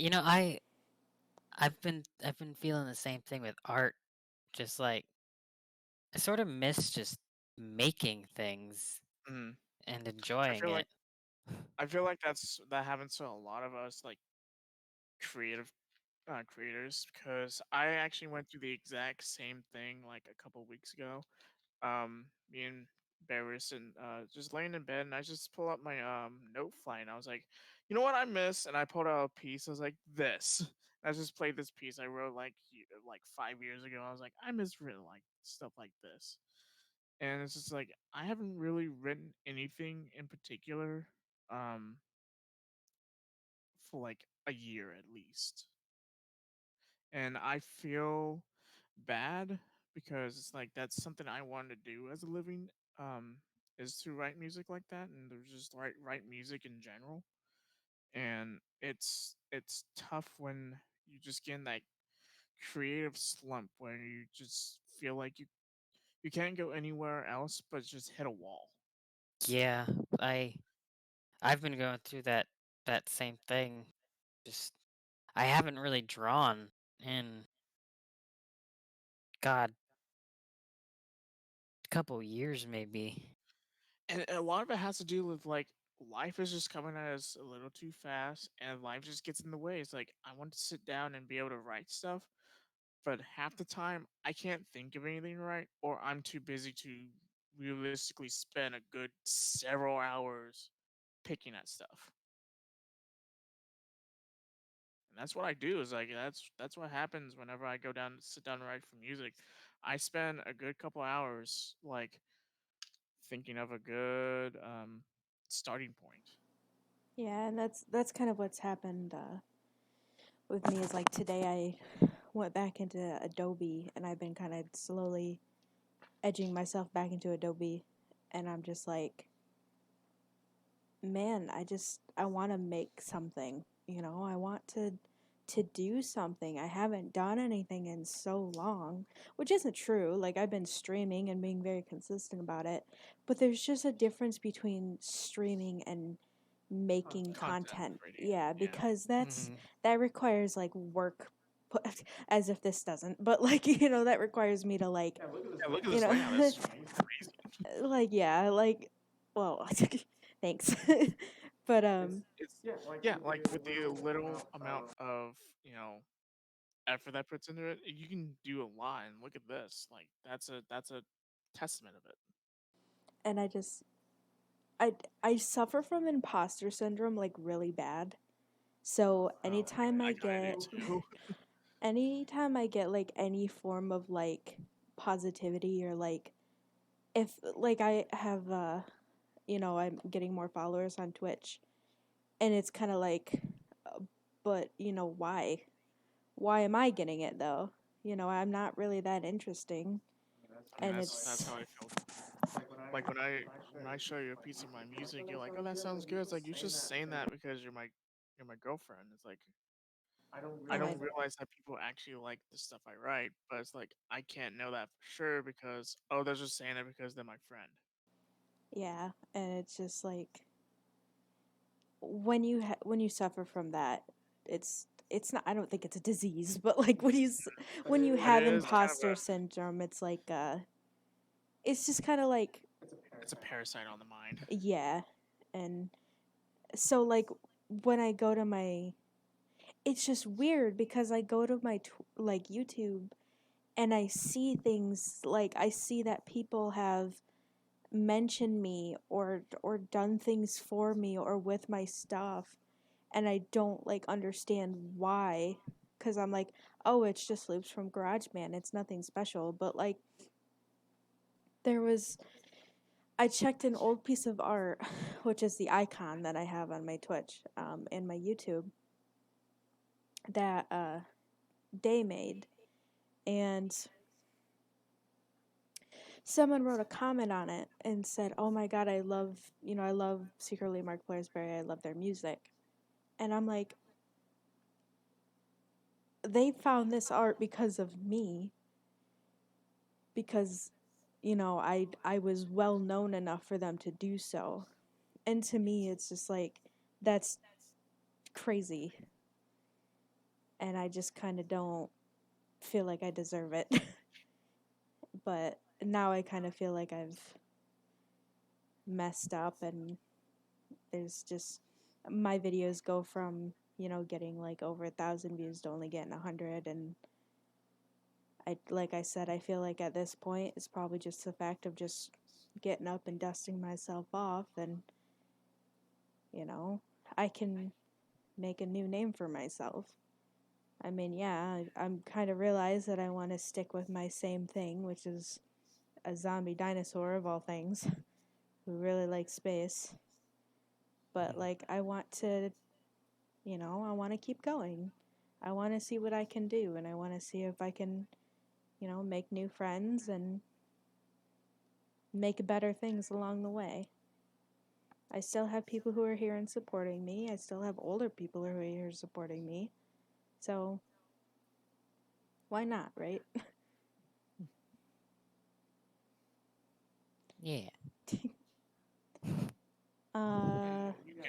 I've been feeling the same thing with art. Just like I sort of miss just making things mm, and I enjoying feel like it. that happens to a lot of us like creative creators, because I actually went through the exact same thing like a couple weeks ago. Me and Barris and just laying in bed, and I just pull up my note flight, and I was like, you know what I miss? And I pulled out a piece. I was like, this. And I just played this piece I wrote like 5 years ago. I was like, I miss written like stuff like this. And it's just like I haven't really written anything in particular um for like a year at least. And I feel bad because it's like that's something I wanted to do as a living, um is to write music like that, and to just write music in general. And it's tough when you just get in that creative slump where you just feel like you can't go anywhere else but just hit a wall. Yeah, I've been going through that same thing. Just I haven't really drawn in God, a couple years maybe. And a lot of it has to do with like life is just coming at us a little too fast, and life just gets in the way. It's like I want to sit down and be able to write stuff, but half the time I can't think of anything to write, or I'm too busy to realistically spend a good several hours picking at stuff. And that's what I do. Is like that's what happens whenever I go down sit down and write for music. I spend a good couple hours like thinking of a good starting point. Yeah, and that's kind of what's happened with me. Is like today I went back into Adobe, and I've been kind of slowly edging myself back into Adobe, and I'm just like, man, I want to make something. I want to do something. I haven't done anything in so long, which isn't true. Like I've been streaming and being very consistent about it, but there's just a difference between streaming and making Content content. creating. Yeah, Yeah. because Hmm. that requires like work as if this doesn't, but like that requires me to like Yeah, look at you this layout. know That's crazy. like yeah, like well, thanks. But It's yeah, like with the little amount of effort that puts into it, you can do a lot. And look at this. Like that's a testament of it. and I I suffer from imposter syndrome like really bad. So I kind of do too. anytime I get like any form of like positivity, or like if like I have I'm getting more followers on Twitch, and it's kind of like but why? Why am I getting it though? I'm not really that interesting, I mean, and that's it's how I feel. Like when I show you a piece of my music, you're like, "Oh, that sounds good." It's like you're just saying that because you're my girlfriend. It's like I and I don't realize that people actually like the stuff I write, but it's like I can't know that for sure because they're just saying it because they're my friend. yeah, and it's just like when you suffer from that, it's not. I don't think it's a disease, but like when you But it have is kind of imposter syndrome, it's like it's just kind of like it's a parasite on the mind. yeah, and so like when I go to my, it's just weird because I go to my like YouTube, and I see things like I see that people have mentioned me or done things for me or with my stuff, and I don't like understand why, cuz I'm like, "Oh, it's just loops from GarageBand. It's nothing special." But like there was I checked an old piece of art, which is the icon that I have on my Twitch and my YouTube, that Day made, and someone wrote a comment on it and said, "Oh my god, I love SecretlyMarkiplier'sBarry. I love their music." And I'm like, they found this art because of me, because I was well known enough for them to do so. And to me it's just like that's crazy, and I just kind of don't feel like I deserve it. But now I kind of feel like I've messed up, and there's just my videos go from getting like over 1,000 views to only getting 100. And like I said, I feel like at this point it's probably just the fact of just getting up and dusting myself off, and I can make a new name for myself. I mean, yeah, I'm kind of realized that I want to stick with my same thing, which is a zombie dinosaur of all things who really likes space. But like, I want to, I want to keep going. I want to see what I can do, and I want to see if I can, make new friends and make better things along the way. I still have people who are here and supporting me. I still have older people who are here supporting me. So, why not, right? Yeah.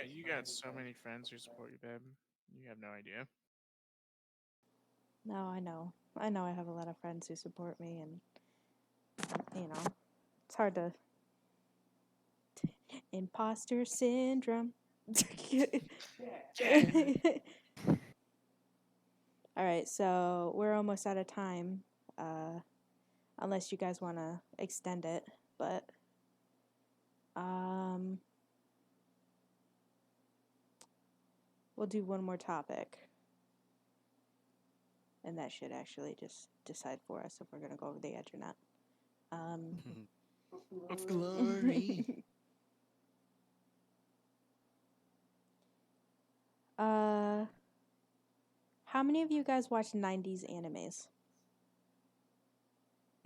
You got so many friends who support you, babe. You have no idea. No, I know. I know I have a lot of friends who support me, and, it's hard to. Imposter syndrome. All right, so we're almost out of time. Unless you guys want to extend it, but we'll do one more topic, and that should actually just decide for us if we're gonna go over the edge or not. Of glory. How many of you guys watch 90s animes?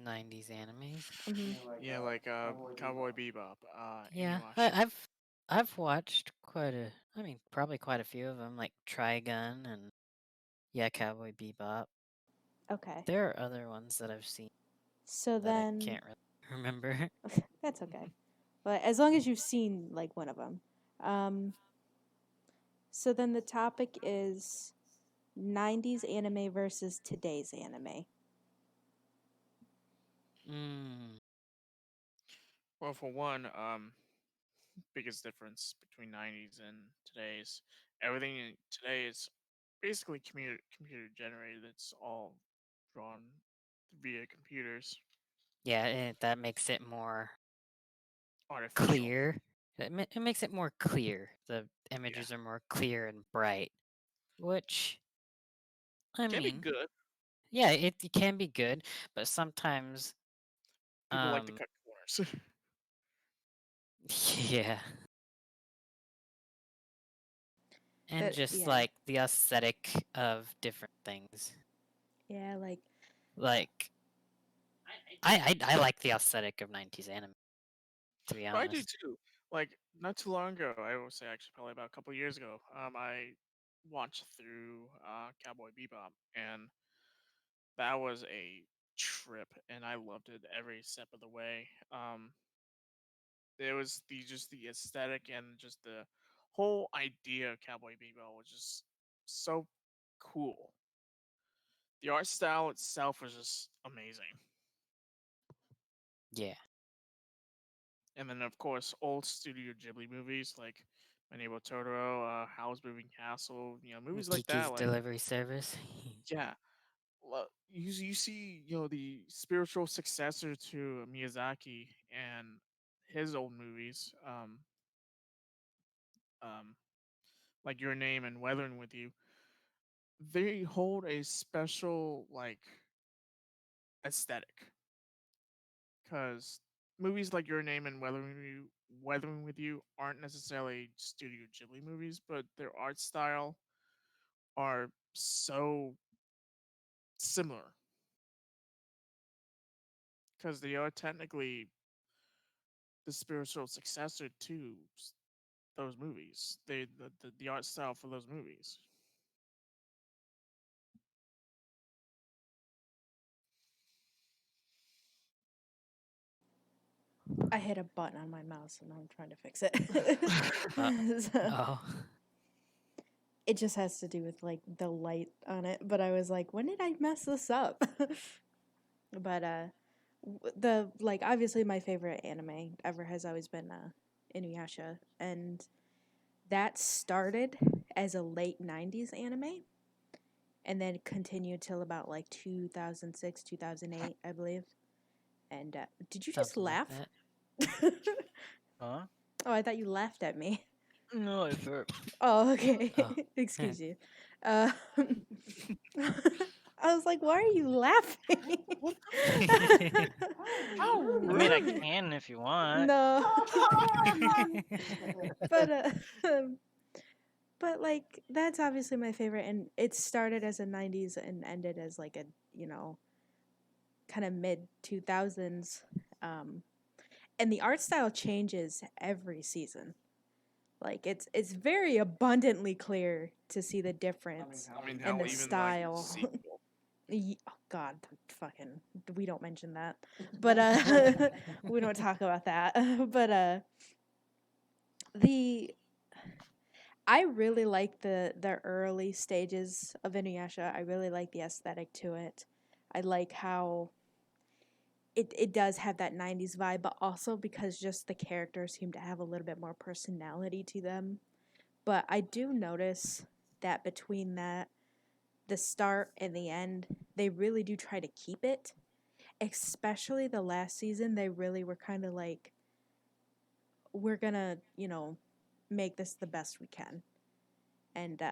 90s animes. Yeah, like Cowboy Bebop. Yeah, Inuyasha. I've watched probably quite a few of them, like Trigun and Cowboy Bebop. Okay. There are other ones that I've seen So that then, I can't really remember. that's okay. But as long as you've seen like one of them. So then the topic is 90s anime versus today's anime. Well, for one, biggest difference between 90s and today's, everything today is basically computer generated. It's all drawn via computers. Yeah, that makes it more Artificial. clear. It makes it more clear. The images are more clear and bright, which Can be good. Yeah, it can be good, but sometimes People like to cut corners. yeah. And But, just yeah. like the aesthetic of different things. Yeah, like I like the aesthetic of 90s anime, to be honest. I do too. Like not too long ago, I will say actually probably about a couple of years ago, I watched through Cowboy Bebop, and that was a trip, and I loved it every step of the way. There was the aesthetic and just the whole idea of Cowboy Bebop was just so cool. The art style itself was just amazing. Yeah. And then of course old Studio Ghibli movies like My Neighbor Totoro, Howl's Moving Castle, movies like Kiki's that. Like Delivery Service. yeah, you see the spiritual successor to Miyazaki and his old movies, like Your Name and Weathering with You. They hold a special like aesthetic because movies like Your Name and Weathering with You aren't necessarily Studio Ghibli movies, but their art style are so similar because they are technically the spiritual successor to those movies. The art style for those movies. I hit a button on my mouse and I'm trying to fix it. Oh. It just has to do with like the light on it, but I was like, when did I mess this up? But obviously my favorite anime ever has always been Inuyasha, and that started as a late 90s anime and then continued till about like 2006, 2008, I believe. And did you just Something like laugh? that. Huh? Oh, I thought you laughed at me. No, I burped. Oh, okay. Oh. Excuse you. I was like, why are you laughing? How I mean, I rude! can if you want. No. but but like that's obviously my favorite, and it started as a 90s and ended as like a, you know, kind of mid 2000s. And the art style changes every season. Like it's very abundantly clear to see the difference I mean, in hell, the even like the style. sequel. Oh God, fucking, we don't mention that. But we don't talk about that. But the I really like the early stages of Inuyasha. I really like the aesthetic to it. I like how it does have that 90s vibe, but also because just the characters seem to have a little bit more personality to them. But I do notice that between that, the start and the end, they really do try to keep it. Especially the last season, they really were kind of like, we're gonna, you know, make this the best we can. And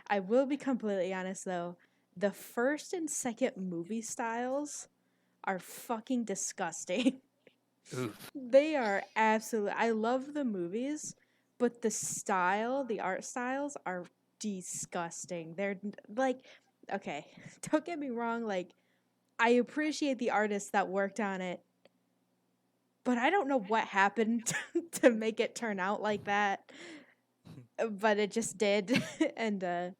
I will be completely honest though, the first and second movie styles are fucking disgusting. Oof. They are absolutely. I love the movies, but the style, the art styles are disgusting. They're like, okay, don't get me wrong, like I appreciate the artists that worked on it, but I don't know what happened to make it turn out like that. But it just did. And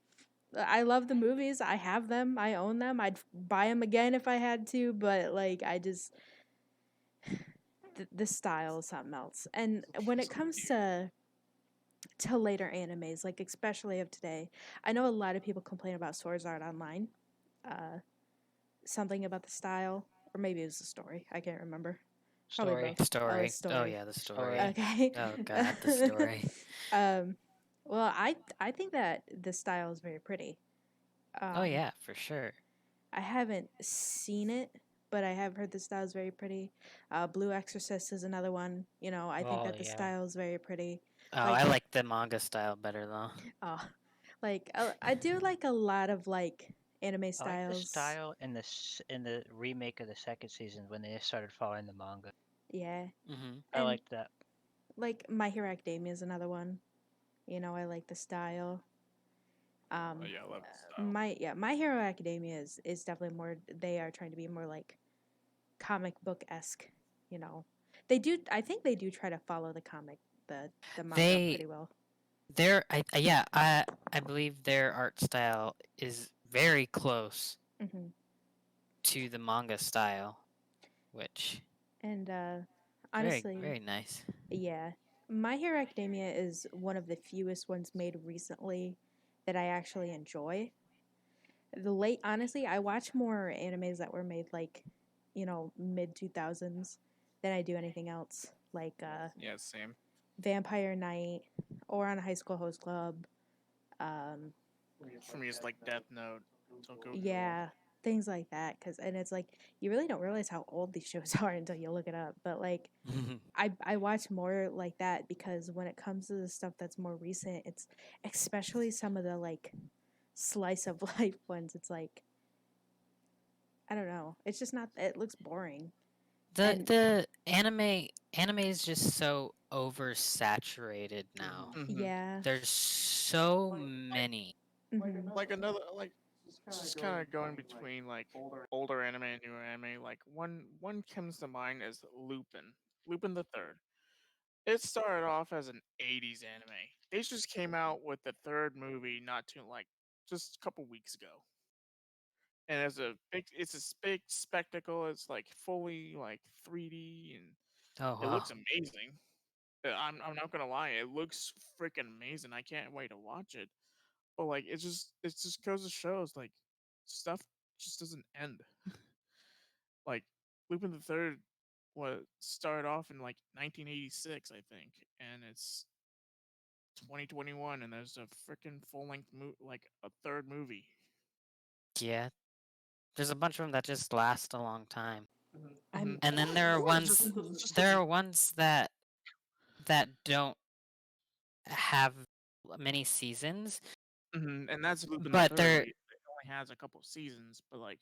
I love the movies. I have them. I own them. I'd buy them again if I had to, but like I just the style is something else. And when it comes to later animes, like especially of today, I know a lot of people complain about Swords Art Online. Uh, Something about the style, or maybe it was the story. I can't remember. Probably Story. both. Oh, Story. it's Oh story. yeah, the Story. story. Okay. Oh god, the story. um, well, I think that the style is very pretty. Oh yeah, for sure. I haven't seen it, but I have heard the style is very pretty. Blue Exorcist is another one. You know, I think Oh that the yeah. style is very pretty. Oh, Like, I like the manga style better though. oh, like I do like a lot of like anime I like the styles. style in the remake of the second season when they started following the manga. Yeah, Mm-hmm. I and liked that. like My Hero Academia is another one. You know, I like the style. Yeah, I love the style. My Hero Academia is definitely more. They are trying to be more like comic book esque. You know, they do. I think they do try to follow the manga They pretty well. yeah, I believe their art style is very close Hmm. to the manga style, which And very honestly, very nice. yeah, My Hero Academia is one of the fewest ones made recently that I actually enjoy. Honestly, I watch more animes that were made like, you know, mid 2000s than I do anything else. Like Yeah, same. Vampire Knight or on High School Host Club. Um, For me, it's like Death Note, Tokyo Ghoul. yeah, things like that. And it's like you really don't realize how old these shows are until you look it up. But like I watch more like that because when it comes to the stuff that's more recent, it's especially some of the like slice of life ones. It's like I don't know. It's just not. It looks boring. And The anime is just so oversaturated now. Mm-hmm. yeah. There's so many. Hmm. Like another, like just kind of going between like older anime and newer anime. Like one comes to mind is Lupin, Lupin the Third. It started off as an '80s anime. They just came out with the third movie not too like just a couple weeks ago, and it's a big spectacle. It's like fully like 3D and Oh it wow. looks amazing. I'm not gonna lie, it looks freaking amazing. I can't wait to watch it. But like it just goes to shows like stuff just doesn't end. Like Lupin the Third was started off in like 1986, I think, and it's 2021, and there's a freaking full-length like a third movie. Yeah. There's a bunch of them that just last a long time. I'm And then there are ones that don't have many seasons. And that's Lupin But the they're- Third. It only has a couple seasons, but like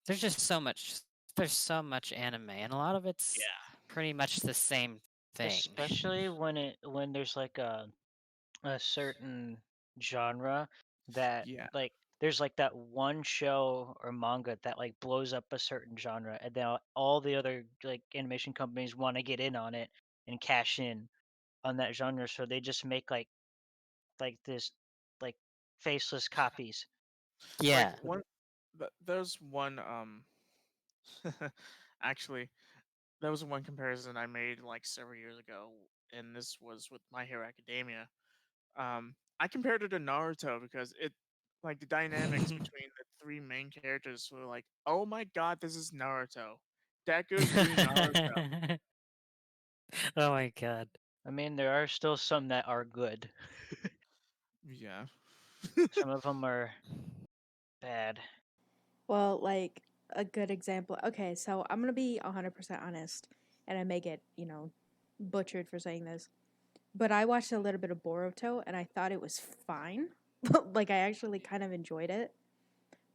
there's just so much. There's so much anime, and a lot of it's pretty much the same thing. Especially when there's like a certain genre that like there's like that one show or manga that like blows up a certain genre, and then all the other like animation companies want to get in on it and cash in on that genre, so they just make like this like faceless copies. Yeah. Like there's one actually there was one comparison I made like several years ago, and this was with My Hero Academia. I compared it to Naruto because it like the dynamics between the three main characters were like, oh my god, this is Naruto. Deku's doing Naruto. Oh my god. I mean, there are still some that are good. Yeah. Some of them are bad. Well, like a good example. Okay, so I'm gonna be 100% honest, and I may get butchered for saying this, but I watched a little bit of Boruto and I thought it was fine. Like I actually kind of enjoyed it,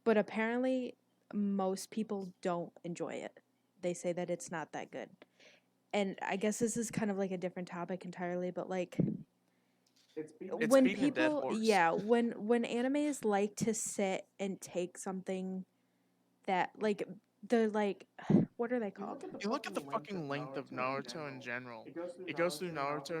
but apparently most people don't enjoy it. They say that it's not that good, and I guess this is kind of like a different topic entirely. But like It's when beating a dead people, horse. yeah, when animes like to sit and take something that like the like what are they called? You look at the fucking length of Naruto in general. It goes through Naruto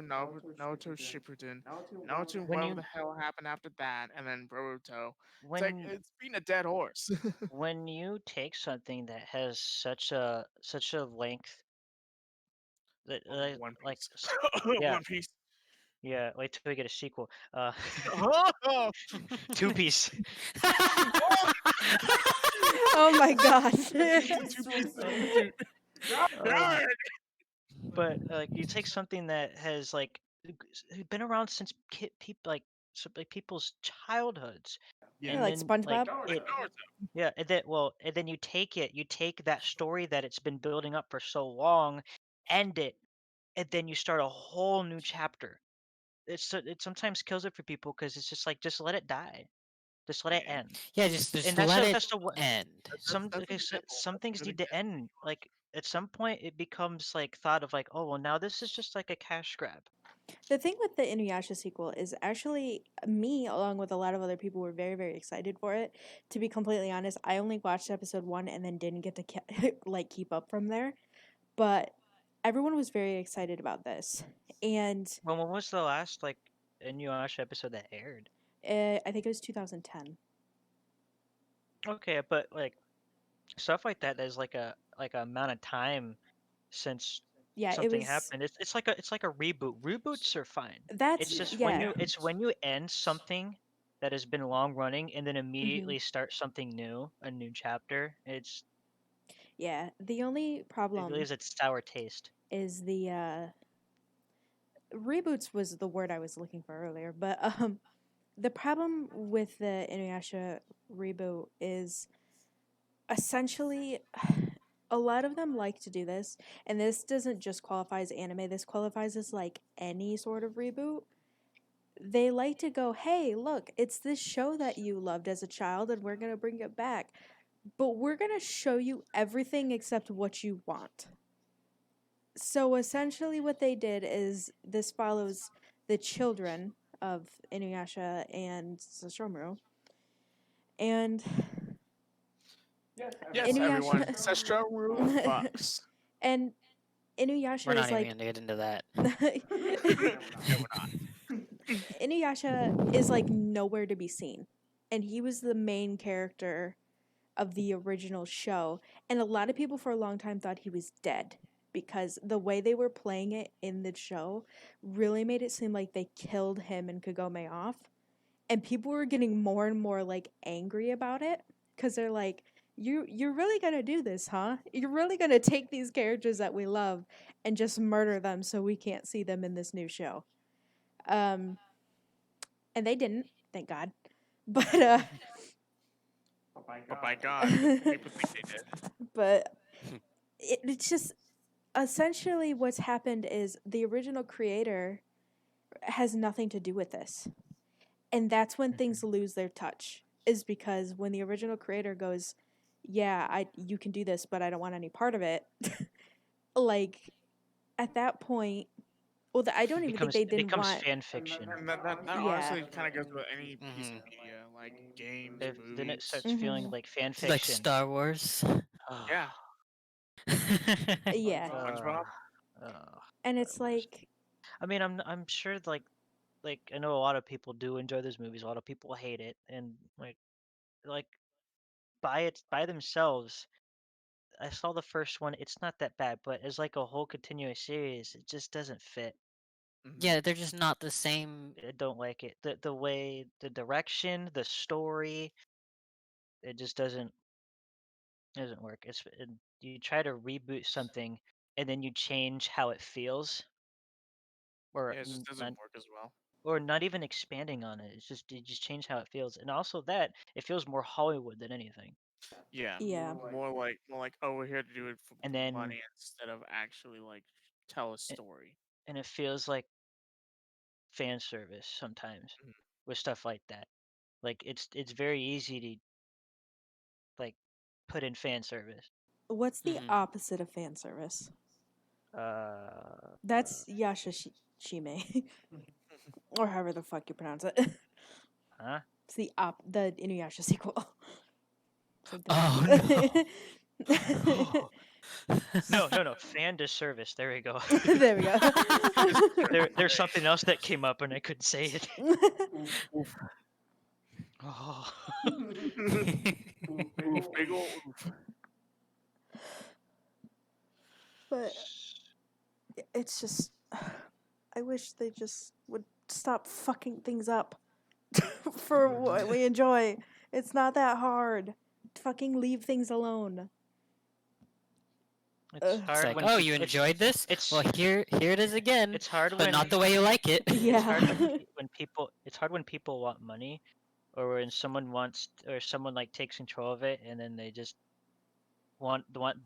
Shippuden, Naruto When whatever you the hell happened after that, and then Boruto. It's like when it's beating a dead horse. when you take something that has such a length that One like Piece. yeah, One Piece. yeah, wait till we get a sequel. Oh! Two Piece. Oh my god. Um, but like you take something that has like been around since people like people's childhoods, Yeah, and like then SpongeBob. yeah, and then you take that story that it's been building up for so long, end it, and then you start a whole new chapter. It sometimes kills it for people because it's just like just let it die, just let it end. Yeah, just And let it that's the end. some things need to end. Like at some point, it becomes like thought of like, oh well, now this is just like a cash grab. The thing with the Inuyasha sequel is actually me, along with a lot of other people, were very, very excited for it. To be completely honest, I only watched episode 1 and then didn't get to like keep up from there. But everyone was very excited about this, and Well, when was the last like Inuyasha episode that aired? I think it was 2010. Okay, but like stuff like that, there's like a amount of time since Yeah, it something was. happened. It's like a reboot. Reboots are fine. That's It's just yeah. when you end something that has been long running and then Mm-hmm. immediately start something new, a new chapter. Yeah, the only It problem leaves its sour taste. is the reboots was the word I was looking for earlier, but the problem with the Inuyasha reboot is essentially a lot of them like to do this, and this doesn't just qualify as anime, this qualifies as like any sort of reboot. They like to go, hey, look, it's this show that you loved as a child, and we're going to bring it back. But we're going to show you everything except what you want. So essentially, what they did is this follows the children of Inuyasha and Sesshomaru. And Yes, Inuyasha everyone. Sesshomaru fucks. and Inuyasha We're not is even like gonna get into that. No, we're not. Inuyasha is like nowhere to be seen, and he was the main character of the original show, and a lot of people for a long time thought he was dead because the way they were playing it in the show really made it seem like they killed him and Kagome off, and people were getting more and more like angry about it because they're like, You're really gonna do this, huh? You're really gonna take these characters that we love and just murder them so we can't see them in this new show. And they didn't, thank God. But But by God, people think they did. but it's just essentially what's happened is the original creator has nothing to do with this. And that's when things lose their touch, is because when the original creator goes, yeah, you can do this, but I don't want any part of it. Like, at that point, well, I don't even think they It didn't becomes want. fan fiction. And that Yeah. honestly kind of goes with any piece of media, like games, Then it movies. starts feeling like fan fiction. Like Star Wars. Yeah. Yeah. SpongeBob. And it's like, I mean, I'm sure like I know a lot of people do enjoy those movies. A lot of people hate it, and like by themselves. I saw the first one. It's not that bad, but as like a whole continuous series, it just doesn't fit. Yeah, they're just not the same. I don't like it. The way, the direction, the story, it just doesn't work. You try to reboot something, and then you change how it feels, or Yeah, it just doesn't work as well. or not even expanding on it. It's just you just change how it feels, and also that it feels more Hollywood than anything. Yeah. yeah. More like, oh, we're here to do it for And then money instead of actually like tell a story. and it feels like fan service sometimes with stuff like that. Like it's very easy to like put in fan service. What's the opposite of fan service? That's Yashashime. Or however the fuck you pronounce it. Huh? It's the Inuyasha sequel. It's like No. Fan disservice. There we go. There we go. There's something else that came up and I couldn't say it. Oh. Big ol' oof. But it's just, I wish they just would stop fucking things up for what we enjoy. It's not that hard. Fucking leave things alone. It's hard It's like, when oh, you enjoyed this? Well, here it is again. It's hard but when not the way you like it. Yeah. It's hard when people. It's hard when people want money, or when someone like takes control of it, and then they just want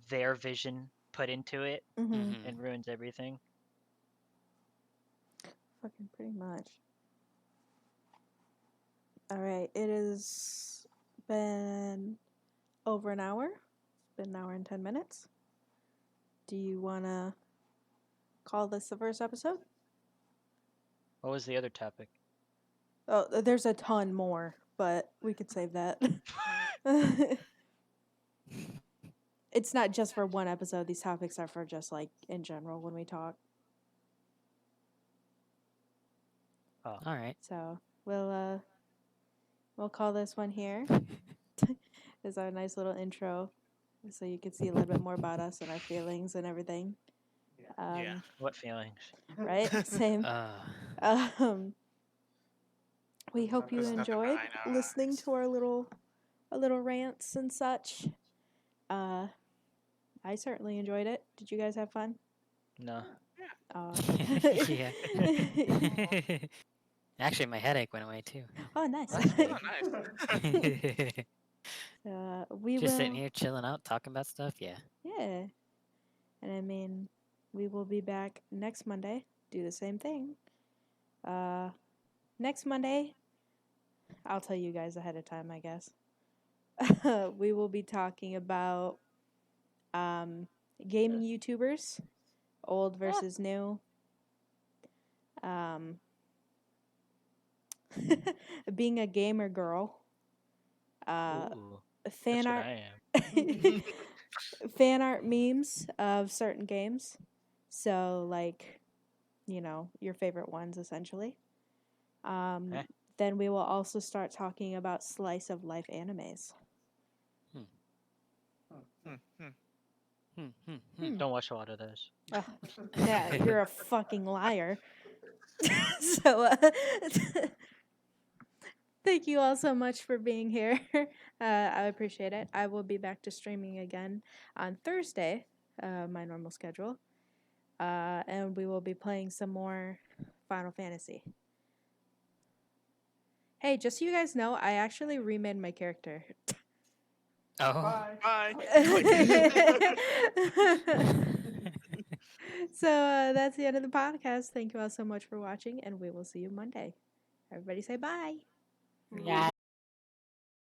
their vision put into it and ruins everything. Fucking pretty much. Alright, it has been over an hour. It's been an hour and 10 minutes. Do you want to call this the first episode? What was the other topic? Oh, there's a ton more, but we could save that. It's not just for one episode. These topics are for just like in general when we talk. Oh. All right. So we'll call this one here. Is our nice little intro, so you can see a little bit more about us and our feelings and everything. Yeah. What feelings? Right? Same. We hope you enjoyed listening to our little rants and such. I certainly enjoyed it. Did you guys have fun? No. Yeah. Actually, my headache went away too. Oh, nice. Oh, nice. We just will sitting here chilling out, talking about stuff. Yeah. Yeah. And I mean, we will be back next Monday. Do the same thing. Next Monday, I'll tell you guys ahead of time, I guess. We will be talking about gaming YouTubers, old versus new. Being a gamer girl. Fan art. Fan art memes of certain games. So, like, you know, your favorite ones, essentially. Then we will also start talking about slice of life animes. Don't watch a lot of those. Yeah, you're a fucking liar. So, Thank you all so much for being here. I appreciate it. I will be back to streaming again on Thursday, my normal schedule. And we will be playing some more Final Fantasy. Hey, just so you guys know, I actually remade my character. Oh. Bye. So that's the end of the podcast. Thank you all so much for watching, and we will see you Monday. Everybody say bye. Bye.